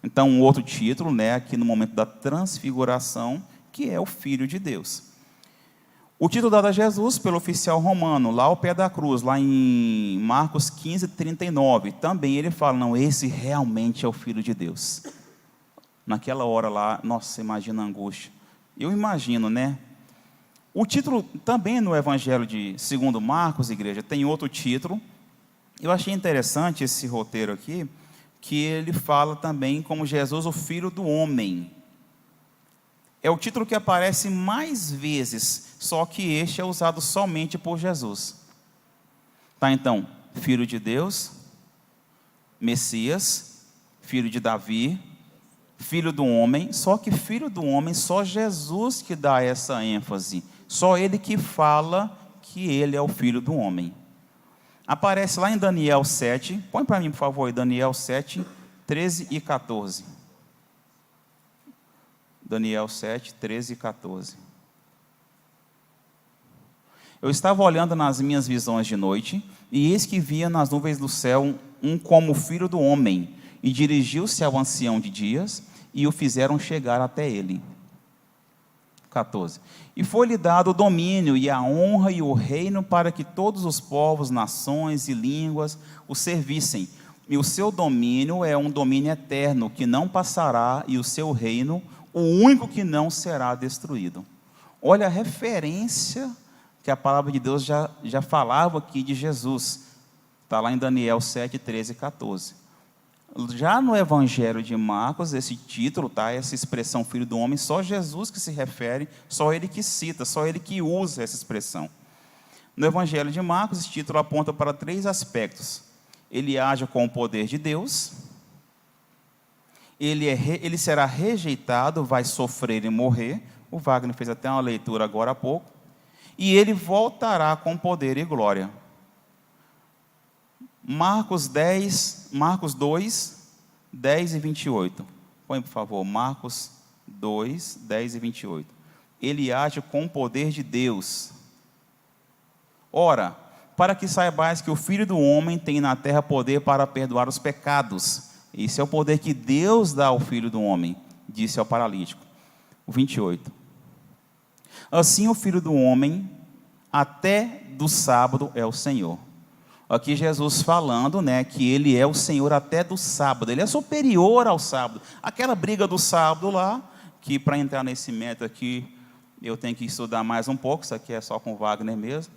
Então, um outro título, né, aqui no momento da transfiguração, que é o Filho de Deus. O título dado a Jesus pelo oficial romano, lá ao pé da cruz, lá em Marcos 15, 39, também ele fala: não, esse realmente é o Filho de Deus. Naquela hora lá, nossa, imagina a angústia. Eu imagino, né? O título também no Evangelho de segundo Marcos, igreja, tem outro título. Eu achei interessante esse roteiro aqui, que ele fala também como Jesus, o Filho do Homem. É o título que aparece mais vezes, só que este é usado somente por Jesus. Tá, então, Filho de Deus, Messias, Filho de Davi, Filho do Homem, só que Filho do Homem, só Jesus que dá essa ênfase, só Ele que fala que Ele é o Filho do Homem. Aparece lá em Daniel 7, põe para mim, por favor, Daniel 7, 13 e 14. Daniel 7, 13 e 14. Eu estava olhando nas minhas visões de noite, e eis que via nas nuvens do céu um como filho do homem, e dirigiu-se ao ancião de dias, e o fizeram chegar até ele. 14. E foi-lhe dado o domínio e a honra e o reino para que todos os povos, nações e línguas o servissem. E o seu domínio é um domínio eterno, que não passará, e o seu reino, o único que não será destruído. Olha a referência que a palavra de Deus já falava aqui de Jesus. Está lá em Daniel 7, 13 e 14. Já no Evangelho de Marcos, esse título, tá, essa expressão Filho do Homem, só Jesus que se refere, só Ele que cita, só Ele que usa essa expressão. No Evangelho de Marcos, esse título aponta para 3 aspectos. Ele age com o poder de Deus, ele será rejeitado, vai sofrer e morrer. O Wagner fez até uma leitura agora há pouco. E ele voltará com poder e glória. Marcos 2, 10 e 28. Põe, por favor, Marcos 2, 10 e 28. Ele age com o poder de Deus. Ora, para que saibais que o Filho do Homem tem na terra poder para perdoar os pecados. Esse é o poder que Deus dá ao Filho do Homem, disse ao paralítico. O 28. Assim o Filho do Homem, até do sábado, é o Senhor. Aqui Jesus falando, né, que Ele é o Senhor até do sábado. Ele é superior ao sábado. Aquela briga do sábado lá, que para entrar nesse método aqui, eu tenho que estudar mais um pouco. Isso aqui é só com o Wagner mesmo.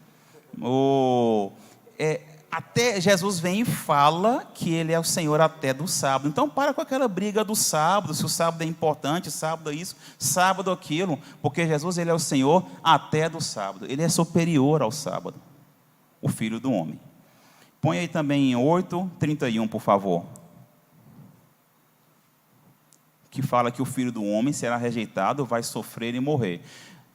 Até Jesus vem e fala que Ele é o Senhor até do sábado. Então para com aquela briga do sábado, se o sábado é importante, sábado é isso, sábado aquilo, porque Jesus, Ele é o Senhor até do sábado. Ele é superior ao sábado, o Filho do Homem. Põe aí também em 8:31, por favor. Que fala que o Filho do Homem será rejeitado, vai sofrer e morrer.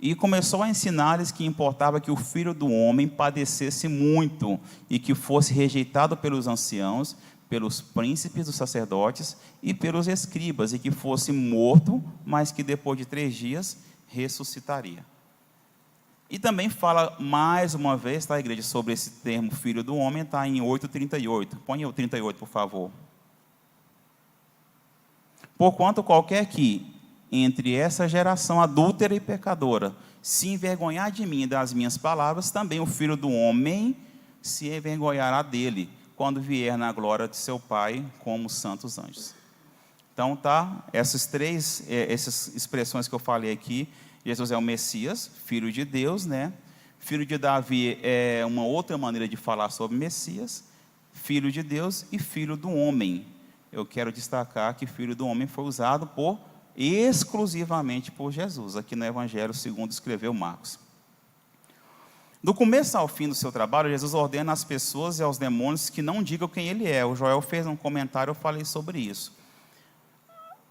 E começou a ensinar-lhes que importava que o Filho do Homem padecesse muito e que fosse rejeitado pelos anciãos, pelos príncipes dos sacerdotes e pelos escribas, e que fosse morto, mas que depois de 3 dias ressuscitaria. E também fala mais uma vez, tá, igreja, sobre esse termo Filho do Homem, está em 8:38. Põe o 38, por favor. Porquanto qualquer que, entre essa geração adúltera e pecadora, se envergonhar de mim e das minhas palavras, também o Filho do Homem se envergonhará dele, quando vier na glória de seu Pai, como os santos anjos. Então, tá, essas expressões que eu falei aqui, Jesus é o Messias, Filho de Deus, né? Filho de Davi é uma outra maneira de falar sobre Messias, Filho de Deus e Filho do Homem. Eu quero destacar que Filho do Homem foi usado exclusivamente por Jesus, aqui no Evangelho segundo escreveu Marcos. Do começo ao fim do seu trabalho, Jesus ordena às pessoas e aos demônios que não digam quem ele é. O Joel fez um comentário, eu falei sobre isso.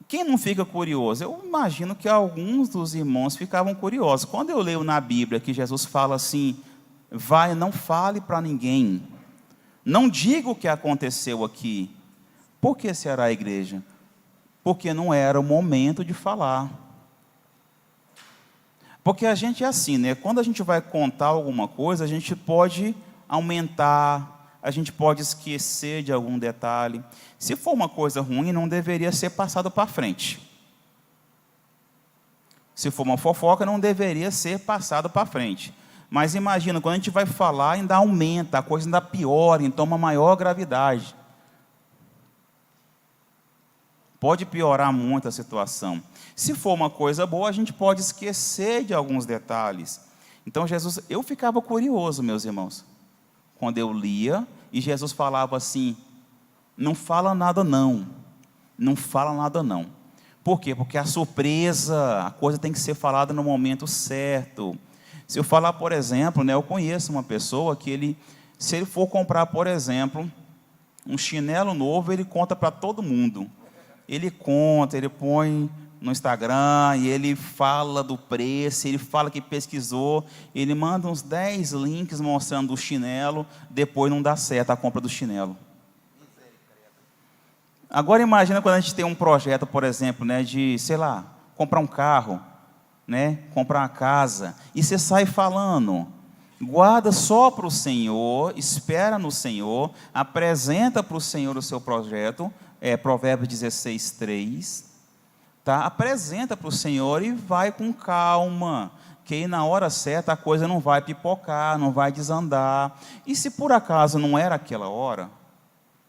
Quem não fica curioso? Eu imagino que alguns dos irmãos ficavam curiosos. Quando eu leio na Bíblia que Jesus fala assim, vai, não fale para ninguém, não diga o que aconteceu aqui. Por que será a igreja? Porque não era o momento de falar. Porque a gente é assim, né? Quando a gente vai contar alguma coisa, a gente pode aumentar, a gente pode esquecer de algum detalhe. Se for uma coisa ruim, não deveria ser passado para frente. Se for uma fofoca, não deveria ser passado para frente. Mas imagina, quando a gente vai falar, ainda aumenta, a coisa ainda piora, então uma maior gravidade. Pode piorar muito a situação. Se for uma coisa boa, a gente pode esquecer de alguns detalhes. Então, Jesus, eu ficava curioso, meus irmãos, quando eu lia, e Jesus falava assim, não fala nada não, não fala nada não. Por quê? Porque a surpresa, a coisa tem que ser falada no momento certo. Se eu falar, por exemplo, né, eu conheço uma pessoa que se ele for comprar, por exemplo, um chinelo novo, ele conta para todo mundo. Ele conta, ele põe no Instagram, e ele fala do preço, ele fala que pesquisou, ele manda uns 10 links mostrando o chinelo, depois não dá certo a compra do chinelo. Agora imagina quando a gente tem um projeto, por exemplo, né, de, sei lá, comprar um carro, né, comprar uma casa, e você sai falando, guarda só para o Senhor, espera no Senhor, apresenta para o Senhor o seu projeto, Provérbios 16:3, tá? Apresenta para o Senhor e vai com calma, que aí na hora certa a coisa não vai pipocar, não vai desandar. E se por acaso não era aquela hora,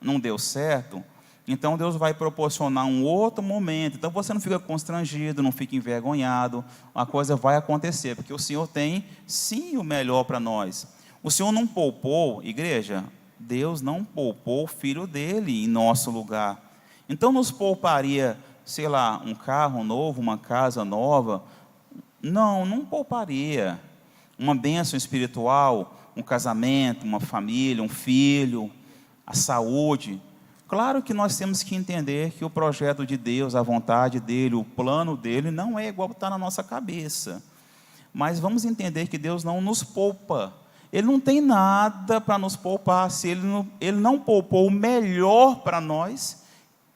não deu certo, então Deus vai proporcionar um outro momento. Então você não fica constrangido, não fica envergonhado, a coisa vai acontecer, porque o Senhor tem sim o melhor para nós. O Senhor não poupou, igreja, Deus não poupou o Filho dele em nosso lugar. Então nos pouparia, sei lá, um carro novo, uma casa nova? Não, não pouparia. Uma bênção espiritual, um casamento, uma família, um filho, a saúde. Claro que nós temos que entender que o projeto de Deus, a vontade dele, o plano dele, não é igual está na nossa cabeça. Mas vamos entender que Deus não nos poupa. Ele não tem nada para nos poupar. Se ele não poupou o melhor para nós,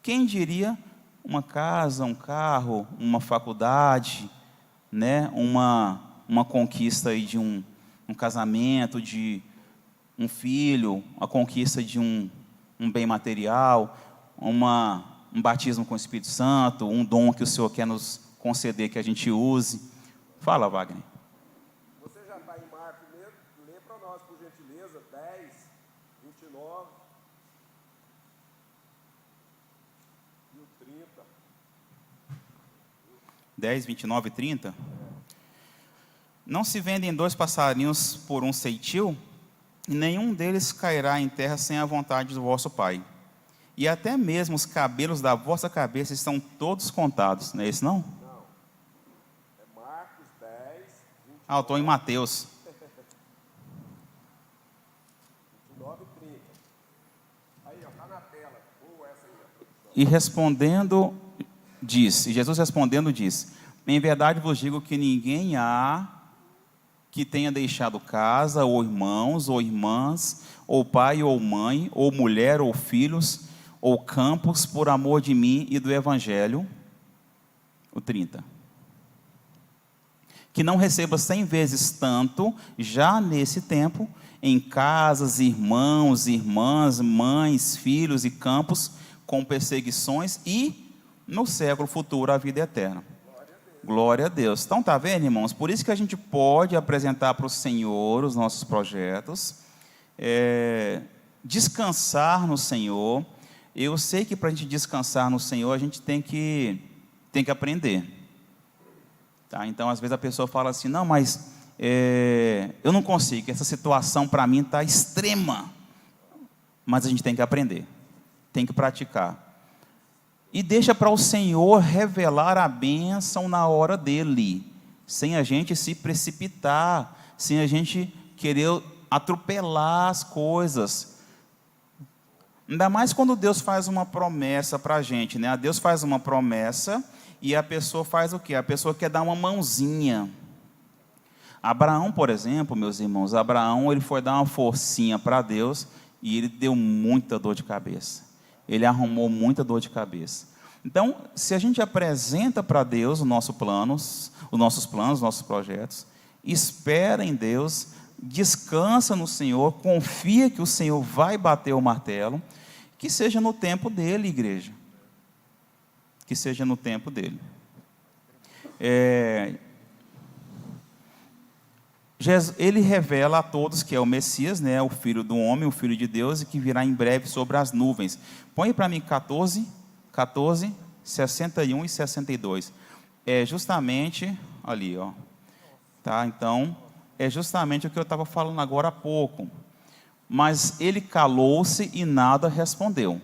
quem diria uma casa, um carro, uma faculdade, né? uma conquista aí de um casamento, de um filho, a conquista de um bem material, um batismo com o Espírito Santo, um dom que o Senhor quer nos conceder que a gente use. Fala, Wagner. Você já está em Marcos, lê para nós, por gentileza, 10, 29 e o 30. 10, 29 e 30. Não se vendem 2 passarinhos por um ceitil, e nenhum deles cairá em terra sem a vontade do vosso Pai. E até mesmo os cabelos da vossa cabeça estão todos contados. Não é isso, não? Não. É Marcos 10, 29. Eu estou em Mateus. 29 e 30. Jesus respondendo disse: em verdade vos digo que ninguém há que tenha deixado casa, ou irmãos, ou irmãs, ou pai, ou mãe, ou mulher, ou filhos, ou campos, por amor de mim e do Evangelho, o 30, que não receba 100 vezes tanto, já nesse tempo, em casas, irmãos, irmãs, mães, filhos e campos, com perseguições, e no século futuro a vida eterna. Glória a Deus. Então, está vendo, irmãos? Por isso que a gente pode apresentar para o Senhor os nossos projetos, descansar no Senhor. Eu sei que para a gente descansar no Senhor, a gente tem que aprender. Tá? Então, às vezes a pessoa fala assim: não, mas eu não consigo, essa situação para mim está extrema. Mas a gente tem que aprender, tem que praticar. E deixa para o Senhor revelar a bênção na hora dele, sem a gente se precipitar, sem a gente querer atropelar as coisas. Ainda mais quando Deus faz uma promessa para a gente, né? Deus faz uma promessa e a pessoa faz o quê? A pessoa quer dar uma mãozinha. Abraão, por exemplo, meus irmãos, Abraão, ele foi dar uma forcinha para Deus e ele deu muita dor de cabeça. Ele arrumou muita dor de cabeça. Então, se a gente apresenta para Deus os nossos planos, os nossos projetos, espera em Deus, descansa no Senhor, confia que o Senhor vai bater o martelo, que seja no tempo dele, igreja. Que seja no tempo dele. Ele revela a todos que é o Messias, né, o Filho do Homem, o Filho de Deus, e que virá em breve sobre as nuvens. Põe para mim 14, 61 e 62. É justamente, ali, ó. Tá, então, é justamente o que eu estava falando agora há pouco. Mas ele calou-se e nada respondeu.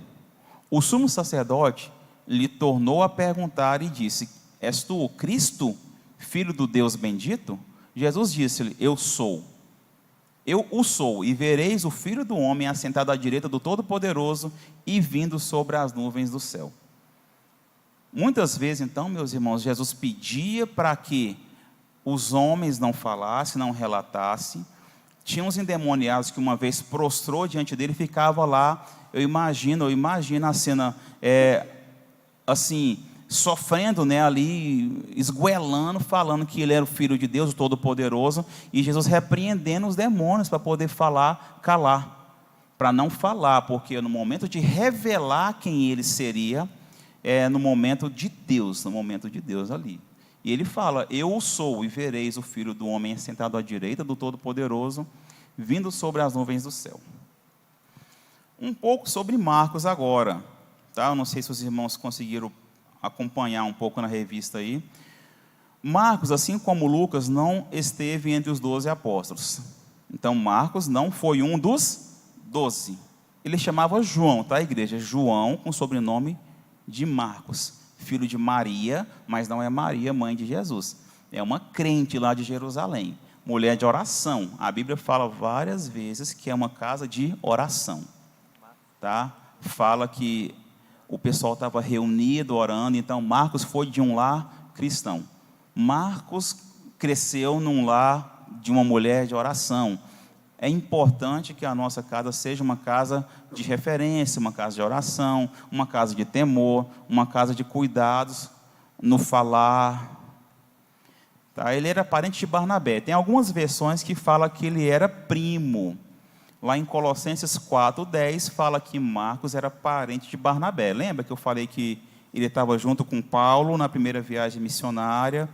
O sumo sacerdote lhe tornou a perguntar e disse: és tu o Cristo, Filho do Deus bendito? Jesus disse-lhe: eu sou. Eu o sou, e vereis o Filho do Homem assentado à direita do Todo-Poderoso e vindo sobre as nuvens do céu. Muitas vezes, então, meus irmãos, Jesus pedia para que os homens não falassem, não relatassem. Tinha uns endemoniados que uma vez prostrou diante dele e ficava lá. Eu imagino a cena, assim, sofrendo, né, ali, esgoelando, falando que ele era o Filho de Deus, o Todo-Poderoso, e Jesus repreendendo os demônios para poder falar, calar, para não falar, porque no momento de revelar quem ele seria, no momento de Deus ali. E ele fala: eu o sou, e vereis o Filho do Homem sentado à direita do Todo-Poderoso, vindo sobre as nuvens do céu. Um pouco sobre Marcos agora, tá? Eu não sei se os irmãos conseguiram acompanhar um pouco na revista aí. Marcos, assim como Lucas, não esteve entre os 12 apóstolos. Então, Marcos não foi um dos 12. Ele chamava João, tá, igreja? João, com sobrenome de Marcos, filho de Maria, mas não é Maria, mãe de Jesus. É uma crente lá de Jerusalém, mulher de oração. A Bíblia fala várias vezes que é uma casa de oração, tá? Fala que o pessoal estava reunido, orando. Então, Marcos foi de um lar cristão. Marcos cresceu num lar de uma mulher de oração. É importante que a nossa casa seja uma casa de referência, uma casa de oração, uma casa de temor, uma casa de cuidados no falar. Tá? Ele era parente de Barnabé. Tem algumas versões que falam que ele era primo. Lá em Colossenses 4:10 fala que Marcos era parente de Barnabé. Lembra que eu falei que ele estava junto com Paulo na primeira viagem missionária,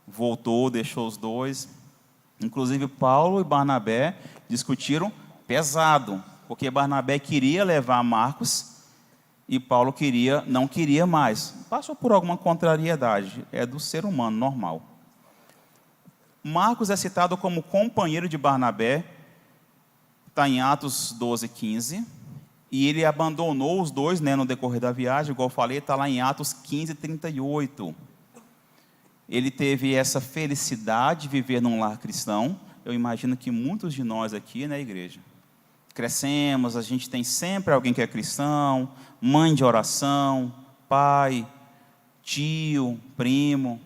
voltou, deixou os dois. Inclusive Paulo e Barnabé discutiram pesado, porque Barnabé queria levar Marcos e Paulo não queria mais. Passou por alguma contrariedade, é do ser humano normal. Marcos é citado como companheiro de Barnabé, está em Atos 12:15, e ele abandonou os dois, né, no decorrer da viagem, igual eu falei, está lá em Atos 15:38. Ele teve essa felicidade de viver num lar cristão. Eu imagino que muitos de nós aqui na igreja crescemos, a gente tem sempre alguém que é cristão, mãe de oração, pai, tio, primo.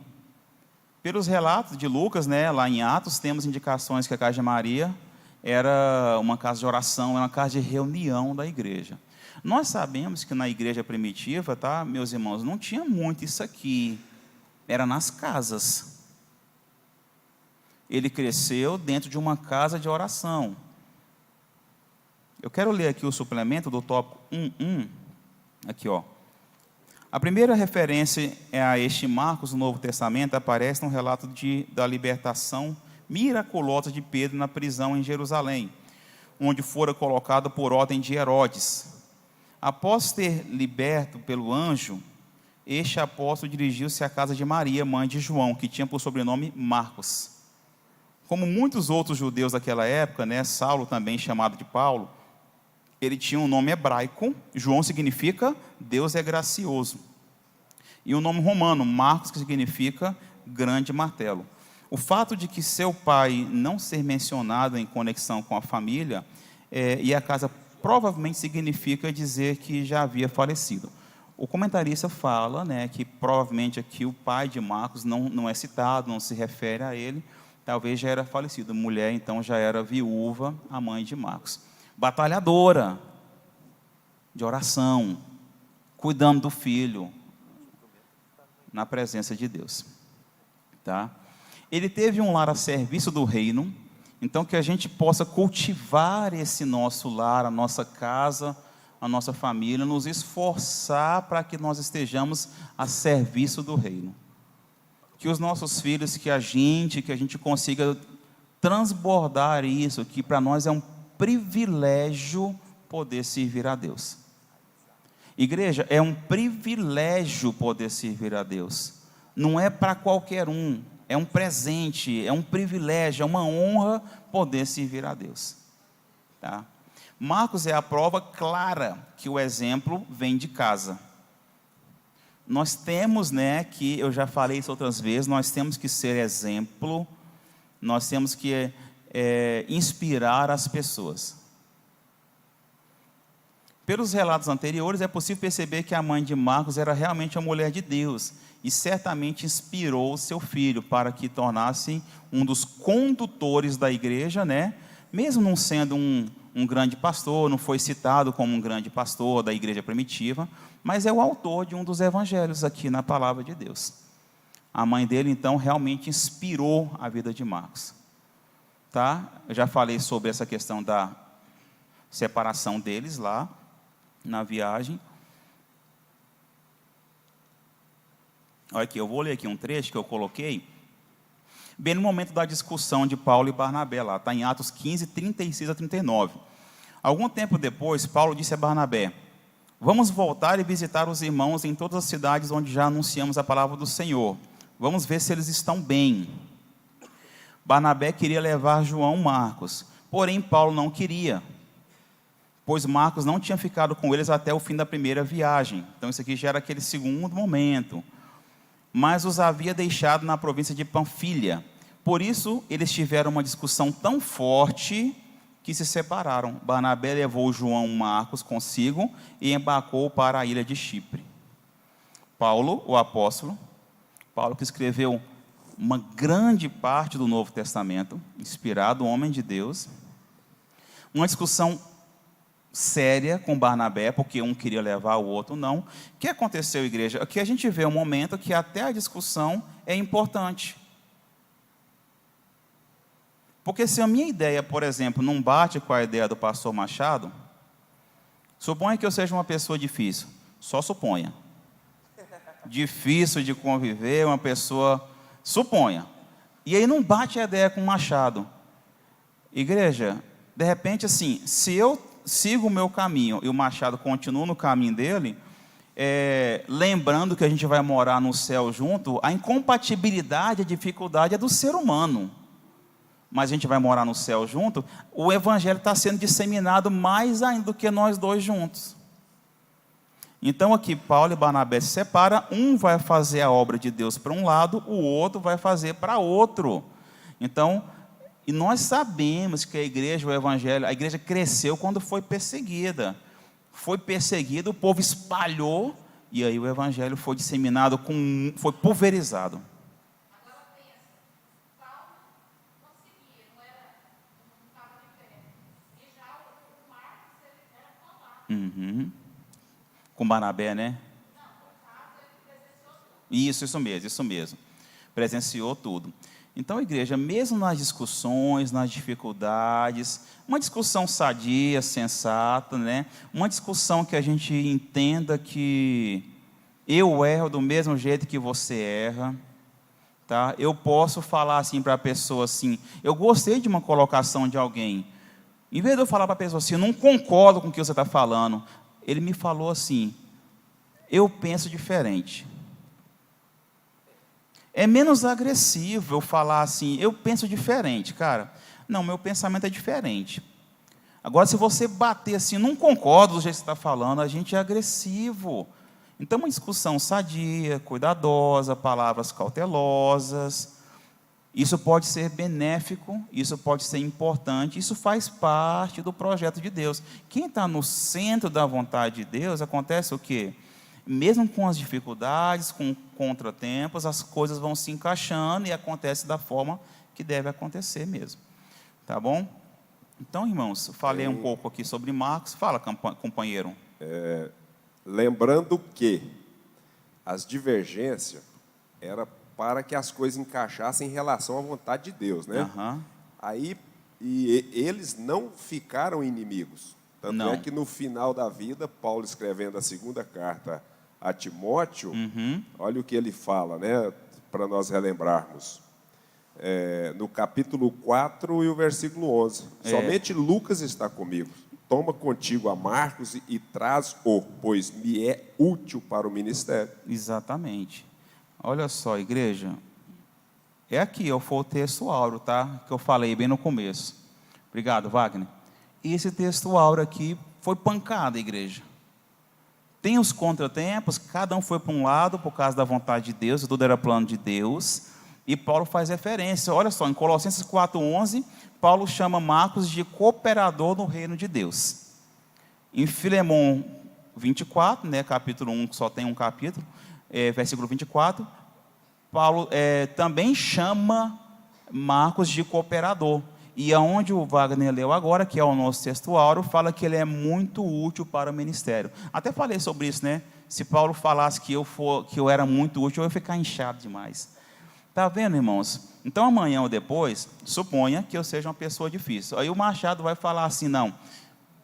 Pelos relatos de Lucas, né, lá em Atos, temos indicações que a casa de Maria era uma casa de oração, era uma casa de reunião da igreja. Nós sabemos que na igreja primitiva, tá, meus irmãos, não tinha muito isso aqui, era nas casas. Ele cresceu dentro de uma casa de oração. Eu quero ler aqui o suplemento do tópico 1.1, aqui, ó. A primeira referência a este Marcos no Novo Testamento aparece no relato da libertação miraculosa de Pedro na prisão em Jerusalém, onde fora colocado por ordem de Herodes. Após ter liberto pelo anjo, este apóstolo dirigiu-se à casa de Maria, mãe de João, que tinha por sobrenome Marcos. Como muitos outros judeus daquela época, né, Saulo, também chamado de Paulo, ele tinha um nome hebraico. João significa Deus é gracioso. E o nome romano, Marcos, que significa grande martelo. O fato de que seu pai não ser mencionado em conexão com a família e a casa provavelmente significa dizer que já havia falecido. O comentarista fala, né, que provavelmente aqui o pai de Marcos não é citado, não se refere a ele, talvez já era falecido. Mulher, então, já era viúva, a mãe de Marcos. Batalhadora, de oração, cuidando do filho, na presença de Deus. Tá? Ele teve um lar a serviço do reino, então que a gente possa cultivar esse nosso lar, a nossa casa, a nossa família, nos esforçar para que nós estejamos a serviço do reino. Que os nossos filhos, que a gente consiga transbordar isso, que para nós é um privilégio poder servir a Deus. Igreja, é um privilégio poder servir a Deus. Não é para qualquer um, é um presente, é um privilégio, é uma honra poder servir a Deus. Tá? Marcos é a prova clara que o exemplo vem de casa. Nós temos, né, que eu já falei isso outras vezes, nós temos que ser exemplo, nós temos que inspirar as pessoas. Pelos relatos anteriores, é possível perceber que a mãe de Marcos era realmente uma mulher de Deus e certamente inspirou seu filho para que tornasse um dos condutores da igreja, né? Mesmo não sendo um grande pastor, não foi citado como um grande pastor da igreja primitiva, mas é o autor de um dos evangelhos aqui na palavra de Deus. A mãe dele, então, realmente inspirou a vida de Marcos. Tá? Eu já falei sobre essa questão da separação deles lá na viagem. Olha aqui, eu vou ler aqui um trecho que eu coloquei, bem no momento da discussão de Paulo e Barnabé lá, está em Atos 15, 36 a 39. Algum tempo depois, Paulo disse a Barnabé: vamos voltar e visitar os irmãos em todas as cidades onde já anunciamos a palavra do Senhor. Vamos ver se eles estão bem. Barnabé queria levar João Marcos, porém Paulo não queria, pois Marcos não tinha ficado com eles até o fim da primeira viagem. Então isso aqui já era aquele segundo momento. Mas os havia deixado na província de Panfilha. Por isso eles tiveram uma discussão tão forte que se separaram. Barnabé levou João Marcos consigo e embarcou para a ilha de Chipre. Paulo, o apóstolo, Paulo que escreveu uma grande parte do Novo Testamento, inspirado, homem de Deus, uma discussão séria com Barnabé, porque um queria levar o outro não. O que aconteceu, igreja? Aqui a gente vê um momento que até a discussão é importante. Porque se a minha ideia, por exemplo, não bate com a ideia do pastor Machado, suponha que eu seja uma pessoa difícil, só suponha. Difícil de conviver, uma pessoa, suponha. E aí não bate a ideia com o Machado. Igreja, de repente assim, se eu sigo o meu caminho e o Machado continua no caminho dele, lembrando que a gente vai morar no céu junto, a incompatibilidade, a dificuldade é do ser humano. Mas a gente vai morar no céu junto, o evangelho está sendo disseminado mais ainda do que nós dois juntos. Então aqui Paulo e Barnabé se separam, um vai fazer a obra de Deus para um lado, o outro vai fazer para outro. Então E nós sabemos que a igreja, o evangelho, a igreja cresceu quando foi perseguida. Foi perseguida, o povo espalhou, e aí o evangelho foi disseminado, foi pulverizado. Agora pensa, Paulo conseguia, não estava diferente. E já o Marcos, ele era falar. Uhum. Com Barnabé, né? Não, no caso, ele presenciou tudo. Isso mesmo. Presenciou tudo. Então, igreja, mesmo nas discussões, nas dificuldades, uma discussão sadia, sensata, né? Uma discussão que a gente entenda que eu erro do mesmo jeito que você erra, tá? Eu posso falar assim para a pessoa assim, eu gostei de uma colocação de alguém, em vez de eu falar para a pessoa assim, eu não concordo com o que você está falando, ele me falou assim, eu penso diferente. É menos agressivo eu falar assim, eu penso diferente, cara. Não, meu pensamento é diferente. Agora, se você bater assim, não concordo do jeito que você está falando, a gente é agressivo. Então, uma discussão sadia, cuidadosa, palavras cautelosas, isso pode ser benéfico, isso pode ser importante, isso faz parte do projeto de Deus. Quem está no centro da vontade de Deus, acontece o quê? Mesmo com as dificuldades, com contratempos, as coisas vão se encaixando e acontece da forma que deve acontecer mesmo. Tá bom? Então, irmãos, falei um pouco aqui sobre Marcos. Fala, companheiro. Lembrando que as divergências era para que as coisas encaixassem em relação à vontade de Deus, né? Uhum. Aí, e eles não ficaram inimigos. Tanto Não. é que no final da vida, Paulo escrevendo a segunda carta a Timóteo, olha o que ele fala, né, para nós relembrarmos. No capítulo 4 e o versículo 11. Somente Lucas está comigo. Toma contigo a Marcos e traz-o, pois me é útil para o ministério. Exatamente. Olha só, igreja. É aqui, foi o texto áureo, tá? Que eu falei bem no começo. Obrigado, Wagner. E esse texto áureo aqui foi pancada, igreja. Tem os contratempos, cada um foi para um lado por causa da vontade de Deus, tudo era plano de Deus. E Paulo faz referência, olha só, em Colossenses 4,11, Paulo chama Marcos de cooperador no reino de Deus. Em Filemão 24, né, capítulo 1, que só tem um capítulo, versículo 24, Paulo também chama Marcos de cooperador. E aonde o Wagner leu agora, que é o nosso texto áureo, fala que ele é muito útil para o ministério. Até falei sobre isso, né? Se Paulo falasse que eu era muito útil, eu ia ficar inchado demais. Está vendo, irmãos? Então, amanhã ou depois, suponha que eu seja uma pessoa difícil. Aí o Machado vai falar assim, não,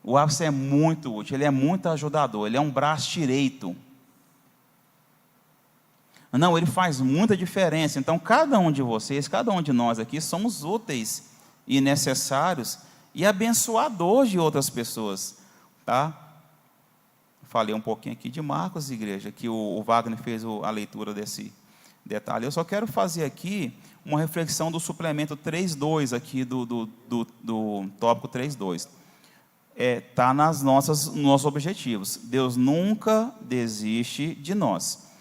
o Abson é muito útil, ele é muito ajudador, ele é um braço direito. Não, ele faz muita diferença. Então, cada um de vocês, cada um de nós aqui, somos úteis e necessários e abençoadores de outras pessoas. Tá? Falei um pouquinho aqui de Marcos, igreja, que o Wagner fez a leitura desse detalhe. Eu só quero fazer aqui uma reflexão do suplemento 3.2 aqui do tópico 3.2. Está nos nossos objetivos. Deus nunca desiste de nós.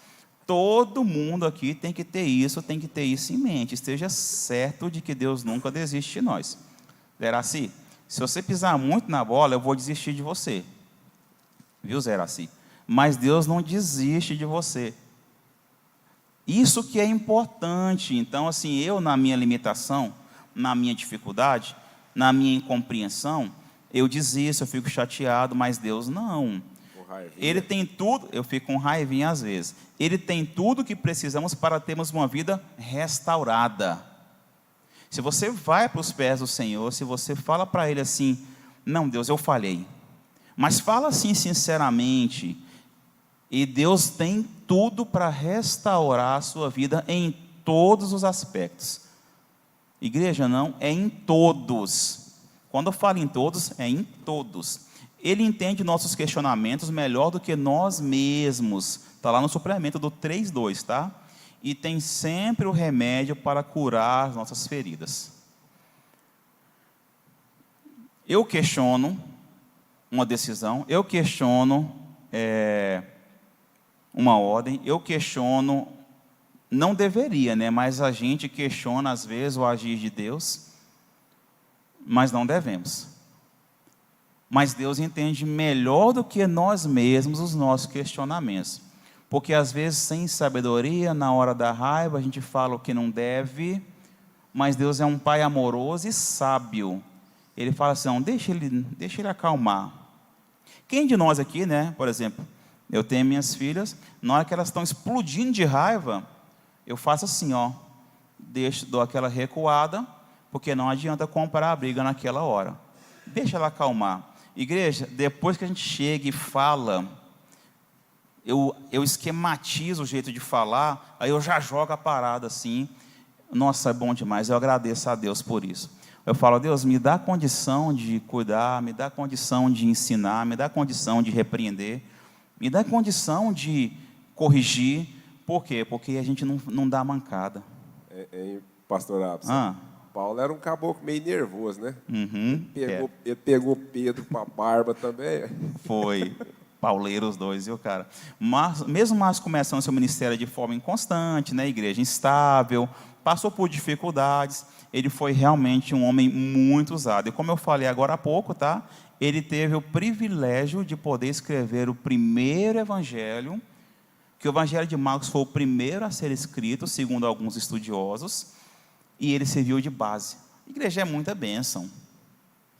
Todo mundo aqui tem que ter isso em mente. Esteja certo de que Deus nunca desiste de nós. Zeraci, se você pisar muito na bola, eu vou desistir de você. Viu, Zeraci? Mas Deus não desiste de você. Isso que é importante. Então, assim, eu na minha limitação, na minha dificuldade, na minha incompreensão, eu desisto, eu fico chateado, mas Deus não. Ele tem tudo, eu fico com raivinha às vezes. Ele tem tudo que precisamos para termos uma vida restaurada. Se você vai para os pés do Senhor, se você fala para Ele assim, não, Deus, eu falhei. Mas fala assim sinceramente, e Deus tem tudo para restaurar a sua vida em todos os aspectos. Igreja, não, é em todos. Quando eu falo em todos, é em todos. Ele entende nossos questionamentos melhor do que nós mesmos. Está lá no suplemento do 3.2, tá? E tem sempre o remédio para curar as nossas feridas. Eu questiono uma decisão, eu questiono uma ordem, eu questiono, não deveria, né? Mas a gente questiona às vezes o agir de Deus. mas não devemos. Mas Deus entende melhor do que nós mesmos os nossos questionamentos. Porque às vezes, sem sabedoria, na hora da raiva, a gente fala o que não deve, mas Deus é um Pai amoroso e sábio. Ele fala assim, não, deixa ele acalmar. Quem de nós aqui, né, por exemplo, eu tenho minhas filhas, na hora que elas estão explodindo de raiva, eu faço assim, ó, dou aquela recuada, porque não adianta comprar a briga naquela hora. Deixa ela acalmar. Igreja, depois que a gente chega e fala, eu esquematizo o jeito de falar, aí eu já jogo a parada assim. Nossa, é bom demais, eu agradeço a Deus por isso. Eu falo, Deus, me dá condição de cuidar, me dá condição de ensinar, me dá condição de repreender, me dá condição de corrigir. Por quê? Porque a gente não dá mancada. Pastor Abson, Paulo era um caboclo meio nervoso, né? Uhum, ele pegou Pedro para a barba também. Foi. Pauleiro os dois, viu, cara? Mas, mesmo mais começando seu ministério de forma inconstante, né, igreja instável, passou por dificuldades, ele foi realmente um homem muito usado. E como eu falei agora há pouco, tá? Ele teve o privilégio de poder escrever o primeiro evangelho, que o evangelho de Marcos foi o primeiro a ser escrito, segundo alguns estudiosos, e ele serviu de base. A igreja é muita bênção,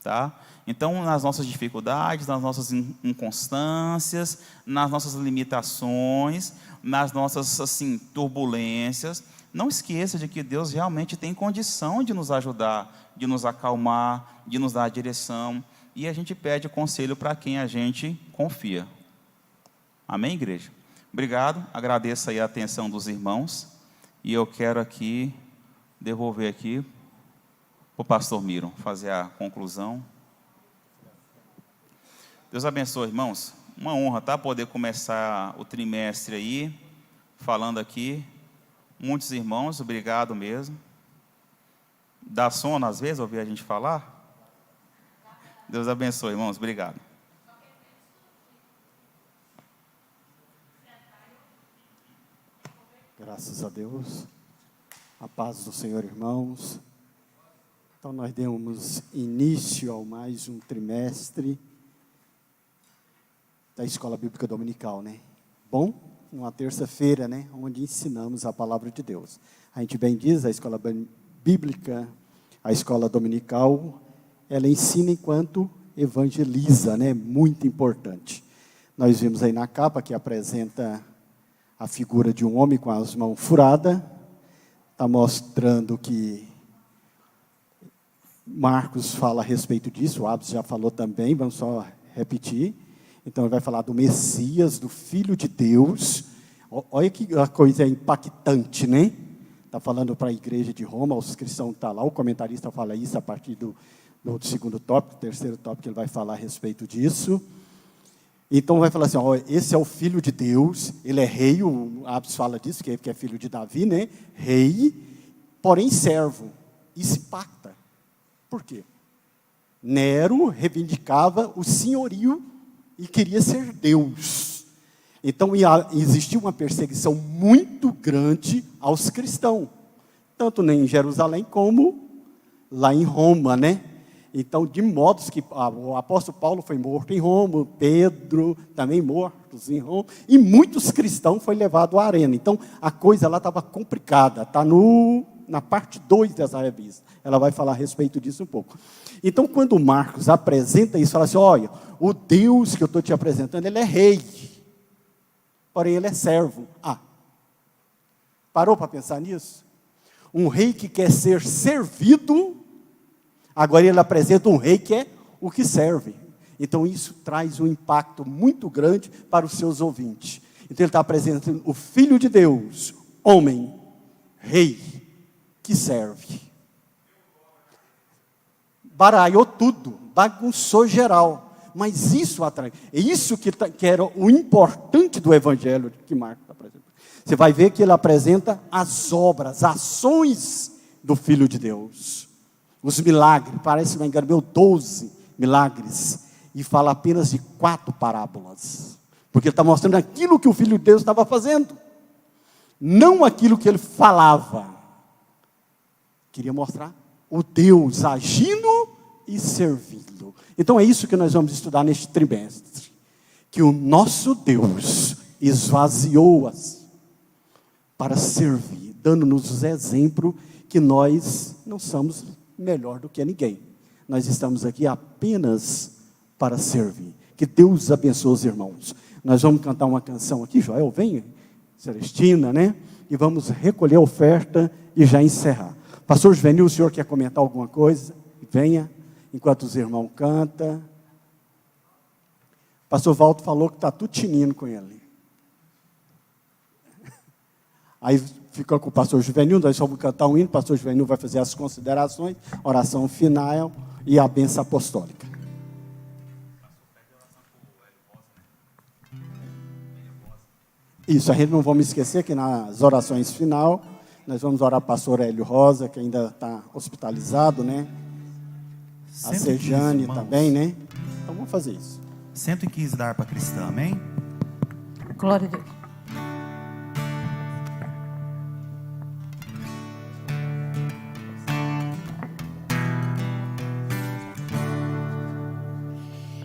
tá? Então, nas nossas dificuldades, nas nossas inconstâncias, nas nossas limitações, nas nossas assim, turbulências, não esqueça de que Deus realmente tem condição de nos ajudar, de nos acalmar, de nos dar a direção, e a gente pede conselho para quem a gente confia. Amém, igreja? Obrigado, agradeço aí a atenção dos irmãos, e eu quero aqui devolver aqui para o pastor Miro, fazer a conclusão. Deus abençoe, irmãos. Uma honra, tá? Poder começar o trimestre aí, falando aqui. Muitos irmãos, obrigado mesmo. Dá sono às vezes ouvir a gente falar? Deus abençoe, irmãos. Obrigado. Graças a Deus. A paz do Senhor, irmãos. Então, nós demos início a mais um trimestre da Escola Bíblica Dominical, né? Bom, uma terça-feira, né? Onde ensinamos a palavra de Deus. A gente bem diz, a Escola Bíblica, a Escola Dominical, ela ensina enquanto evangeliza, né? Muito importante. Nós vimos aí na capa que apresenta a figura de um homem com as mãos furadas. Está mostrando que Marcos fala a respeito disso, o Abson já falou também, vamos só repetir. Então, ele vai falar do Messias, do Filho de Deus. Olha que a coisa impactante, né? Está falando para a igreja de Roma, os cristãos estão lá, o comentarista fala isso a partir do segundo tópico, terceiro tópico, ele vai falar a respeito disso. Então, vai falar assim, ó, esse é o Filho de Deus, ele é rei, o Abson fala disso, que é filho de Davi, né? Rei, porém servo. Isso impacta. Por quê? Nero reivindicava o senhorio e queria ser Deus. Então, existia uma perseguição muito grande aos cristãos, tanto em Jerusalém como lá em Roma, né? Então, de modos que o apóstolo Paulo foi morto em Roma, Pedro também mortos em Roma, e muitos cristãos foram levados à arena. Então, a coisa lá estava complicada, está na parte 2 dessa revista. Ela vai falar a respeito disso um pouco. Então, quando Marcos apresenta isso, fala assim, olha, o Deus que eu estou te apresentando, ele é rei, porém ele é servo. Parou para pensar nisso? Um rei que quer ser servido, agora ele apresenta um rei que é o que serve. Então, isso traz um impacto muito grande para os seus ouvintes. Então, ele está apresentando o Filho de Deus, homem, rei, que serve. Baralhou tudo, bagunçou geral. Mas isso atrai. É isso que era o importante do Evangelho que Marcos apresenta. Você vai ver que ele apresenta as obras, as ações do Filho de Deus. Os milagres, parece, me engano, 12 milagres. E fala apenas de 4 parábolas. Porque ele está mostrando aquilo que o Filho de Deus estava fazendo. Não aquilo que ele falava. Queria mostrar o Deus agindo e servi-lo. Então é isso que nós vamos estudar neste trimestre. Que o nosso Deus esvaziou-as para servir, dando-nos exemplo que nós não somos melhor do que ninguém. Nós estamos aqui apenas para servir. Que Deus abençoe os irmãos. Nós vamos cantar uma canção aqui, Joel, vem, Celestina, né? E vamos recolher a oferta e já encerrar. Pastor Juvenil, o senhor quer comentar alguma coisa? Venha, enquanto os irmãos cantam. Pastor Valdo falou que está tudo tinindo com ele. Aí ficou com o pastor Juvenil, nós só vamos cantar um hino, o pastor Juvenil vai fazer as considerações, oração final e a bênção apostólica. Isso, a gente não vamos esquecer que nas orações final, nós vamos orar para o pastor Hélio Rosa, que ainda está hospitalizado, né? A Sejane também, né? Então vamos fazer isso. 115 da harpa cristã, amém? Glória a Deus.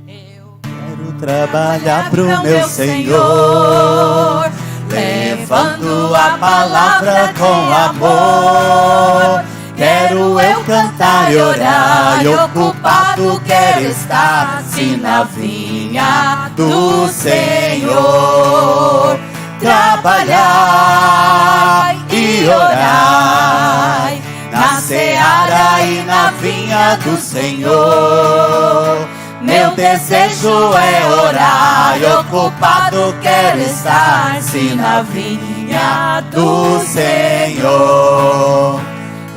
Quero trabalhar pro meu Senhor, levando a palavra com amor. Quero eu cantar e orar, e ocupado quero estar, sim, na vinha do Senhor. Trabalhar e orar, na seara e na vinha do Senhor. Meu desejo é orar, e ocupado quero estar, sim, na vinha do Senhor.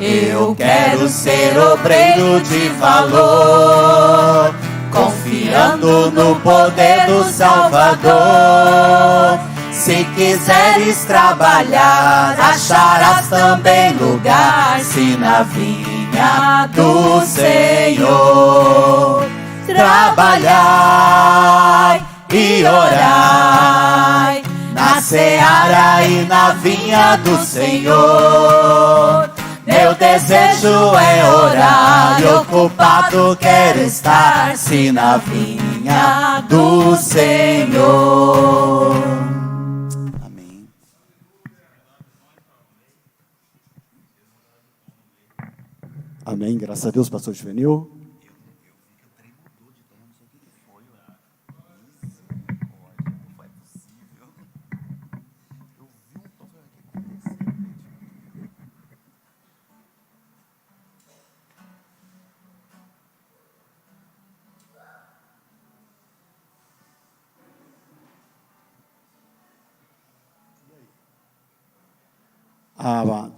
Eu quero ser obreiro de valor, confiando no poder do Salvador. Se quiseres trabalhar, acharás também lugar, se na vinha do Senhor. Trabalhai e orai, na seara e na vinha do Senhor. Meu desejo é orar, e ocupado quero estar, se na vinha do Senhor. Amém. Amém, graças a Deus, pastor Juvenil.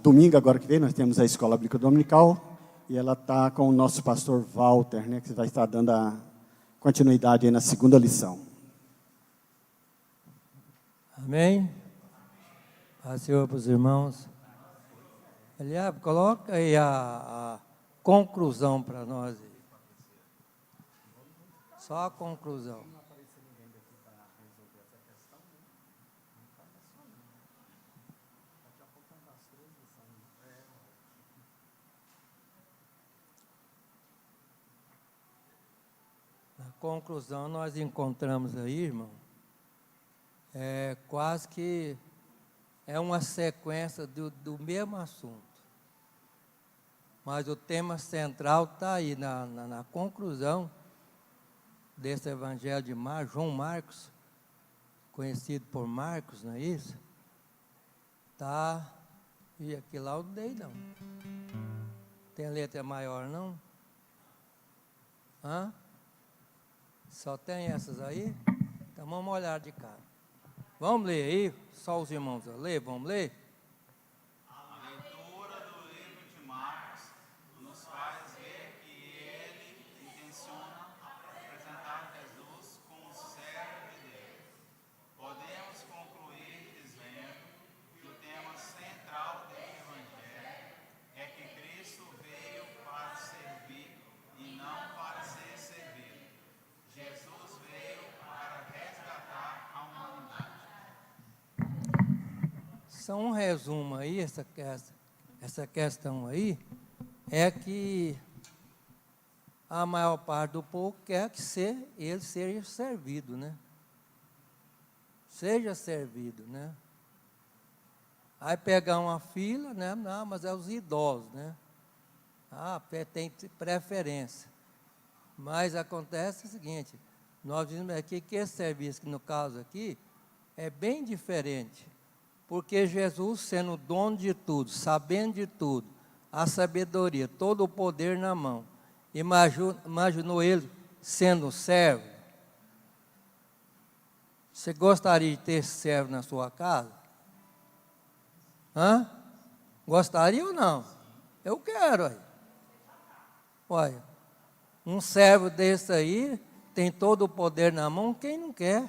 Domingo, agora que vem, nós temos a Escola Bíblica Dominical, e ela está com o nosso pastor Walter, né, que vai estar dando a continuidade aí na segunda lição. Amém? Paz do Senhor para os irmãos. Eliabe, coloca aí a conclusão para nós. Aí. Só a conclusão. Conclusão, nós encontramos aí, irmão, quase que é uma sequência do mesmo assunto. Mas o tema central está aí na conclusão desse evangelho de Marcos, João Marcos, conhecido por Marcos, não é isso? Tá, e aqui lá eu não dei não. Tem letra maior não? Hã? Só tem essas aí? Então vamos olhar de cara. Vamos ler aí, só os irmãos a ler, vamos ler? A leitura do livro de Marcos nos faz ver que ele intenciona apresentar Jesus como servo de Deus. Podemos concluir dizendo que o tema central deste evangelho é que Cristo veio para servir e não para ser servido. Jesus veio para resgatar a humanidade. Só um resumo aí, essa questão aí, é que a maior parte do povo quer que ele seja servido, né? Seja servido, né? Aí pegar uma fila, né? Não, mas é os idosos, né? Ah, tem preferência. Mas acontece o seguinte, nós vimos aqui que esse serviço, que no caso aqui, é bem diferente. Porque Jesus, sendo dono de tudo, sabendo de tudo, a sabedoria, todo o poder na mão, imaginou ele sendo servo? Você gostaria de ter esse servo na sua casa? Hã? Gostaria ou não? Eu quero, aí. Olha, um servo desse aí tem todo o poder na mão, quem não quer?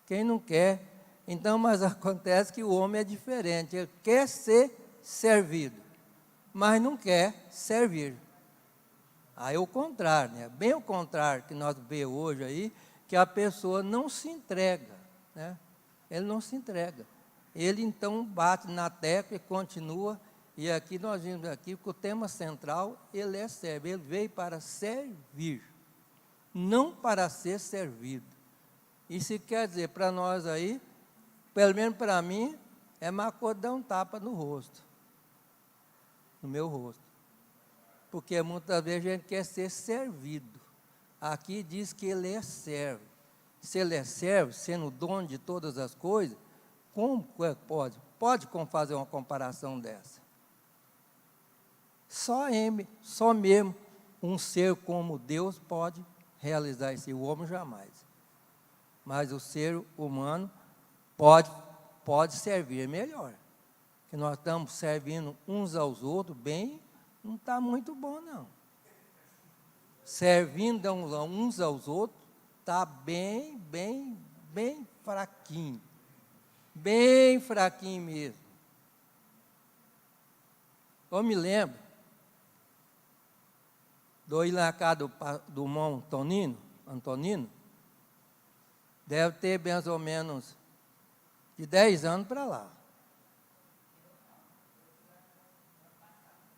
Quem não quer? Então, mas acontece que o homem é diferente, ele quer ser servido, mas não quer servir. Aí o contrário, né? Bem o contrário que nós vemos hoje aí, que a pessoa não se entrega, né? Ele não se entrega. Ele então bate na tecla e continua. E aqui nós vimos aqui que o tema central, ele é servo. Ele veio para servir, não para ser servido. Isso quer dizer para nós aí, pelo menos para mim, é uma coisa dar um tapa no rosto, no meu rosto. Porque muitas vezes a gente quer ser servido. Aqui diz que ele é servo. Se ele é servo, sendo dono de todas as coisas, como pode? Pode fazer uma comparação dessa? Só mesmo um ser como Deus pode realizar isso, o homem jamais. Mas o ser humano pode servir melhor. Que nós estamos servindo uns aos outros bem, não está muito bom, não. Servindo uns aos outros, está bem fraquinho. Bem fraquinho mesmo. Eu me lembro, ir na casa do irmão Antonino, deve ter mais ou menos de 10 anos para lá.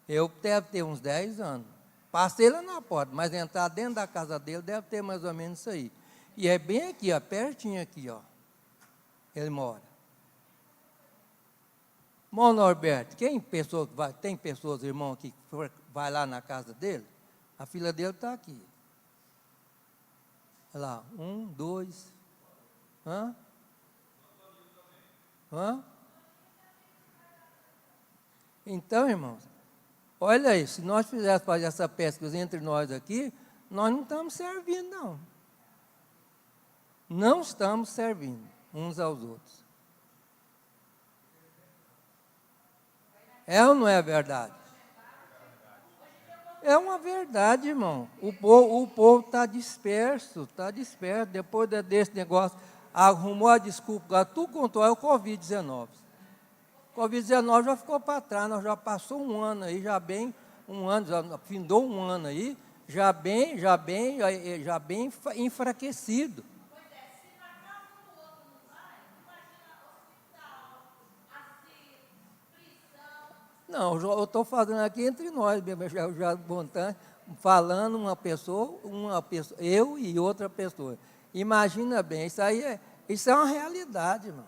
Eu deve ter uns 10 anos. Passei lá na porta, mas entrar dentro da casa dele deve ter mais ou menos isso aí. E é bem aqui, ó, pertinho aqui, ó. Ele mora. Irmão Norberto, tem pessoas, irmão, que vai lá na casa dele? A filha dele está aqui. Olha lá, 1, 2. Hã? Então, irmãos, olha aí, se nós fizéssemos fazer essa pesquisa entre nós aqui, nós não estamos servindo, não. Não estamos servindo uns aos outros. É ou não é verdade? É uma verdade, irmão. O povo está disperso, Depois desse negócio, arrumou a desculpa, tu contou, é o Covid-19. O Covid-19 já ficou para trás, nós já passou um ano aí, já findou um ano aí, já bem enfraquecido. Não, eu estou falando aqui entre nós, já falando uma pessoa, eu e outra pessoa. Imagina bem, isso é uma realidade, irmão.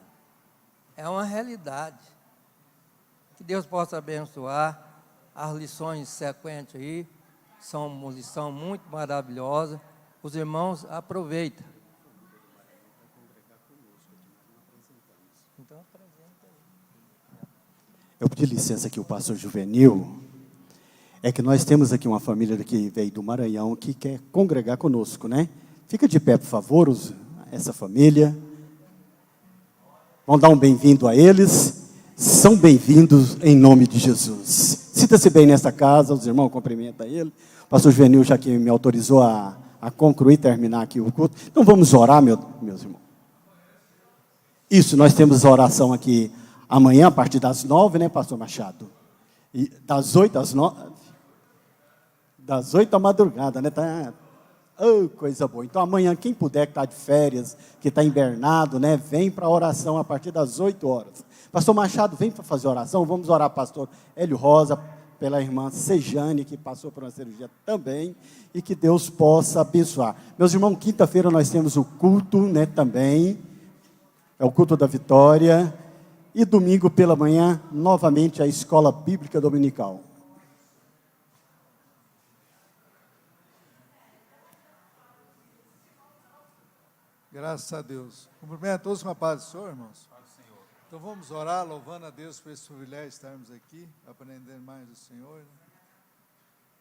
É uma realidade. Que Deus possa abençoar. As lições sequentes aí são uma lição muito maravilhosa. Os irmãos, aproveitem. Então, apresenta aí. Eu pedi licença aqui, o pastor Juvenil. É que nós temos aqui uma família que veio do Maranhão que quer congregar conosco, né? Fica de pé, por favor, essa família. Vamos dar um bem-vindo a eles. São bem-vindos em nome de Jesus. Sinta-se bem nesta casa, os irmãos cumprimentam ele. O pastor Juvenil já que me autorizou a concluir, terminar aqui o culto. Então vamos orar, meus irmãos. Isso, nós temos a oração aqui amanhã, a partir das 9, né, pastor Machado? E das 8 às 9. Das 8 à madrugada, né? Oh, coisa boa. Então amanhã, quem puder, que está de férias, que está invernado, né, vem para a oração a partir das 8 horas. Pastor Machado, vem para fazer oração. Vamos orar, pastor Hélio Rosa, pela irmã Sejane, que passou por uma cirurgia também, e que Deus possa abençoar. Meus irmãos, quinta-feira nós temos o culto, né, também, é o culto da vitória, e domingo pela manhã, novamente, a escola bíblica dominical. Graças a Deus. Cumprimento a todos com a paz do Senhor, irmãos. Então vamos orar, louvando a Deus por esse privilégio de estarmos aqui, aprendendo mais do Senhor. Né?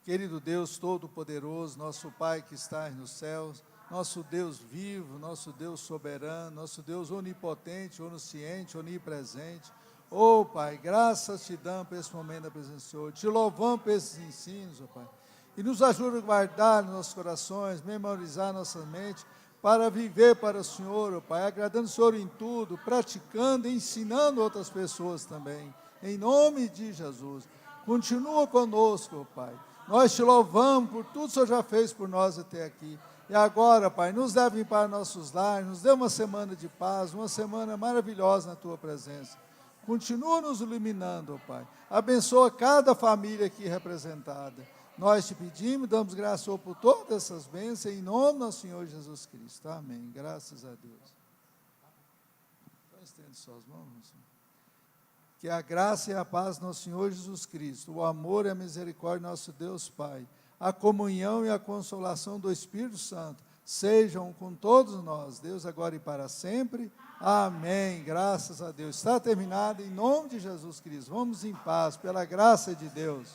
Querido Deus Todo-Poderoso, nosso Pai que estás nos céus, nosso Deus vivo, nosso Deus soberano, nosso Deus onipotente, onisciente, onipresente. Oh, Pai, graças te damos por esse momento da presença do Senhor. Te louvamos por esses ensinos, oh, Pai. E nos ajuda a guardar nos nossos corações, memorizar nossa mente, para viver para o Senhor, oh Pai, agradando o Senhor em tudo, praticando e ensinando outras pessoas também. Em nome de Jesus. Continua conosco, oh Pai. Nós te louvamos por tudo que o Senhor já fez por nós até aqui. E agora, Pai, nos leve para nossos lares, nos dê uma semana de paz, uma semana maravilhosa na Tua presença. Continua nos iluminando, oh Pai. Abençoa cada família aqui representada. Nós te pedimos, damos graças por todas essas bênçãos, em nome do Senhor Jesus Cristo. Amém. Graças a Deus. Então, estende suas mãos. Que a graça e a paz do nosso Senhor Jesus Cristo, o amor e a misericórdia do nosso Deus Pai, a comunhão e a consolação do Espírito Santo, sejam com todos nós, Deus agora e para sempre. Amém. Graças a Deus. Está terminado em nome de Jesus Cristo. Vamos em paz, pela graça de Deus.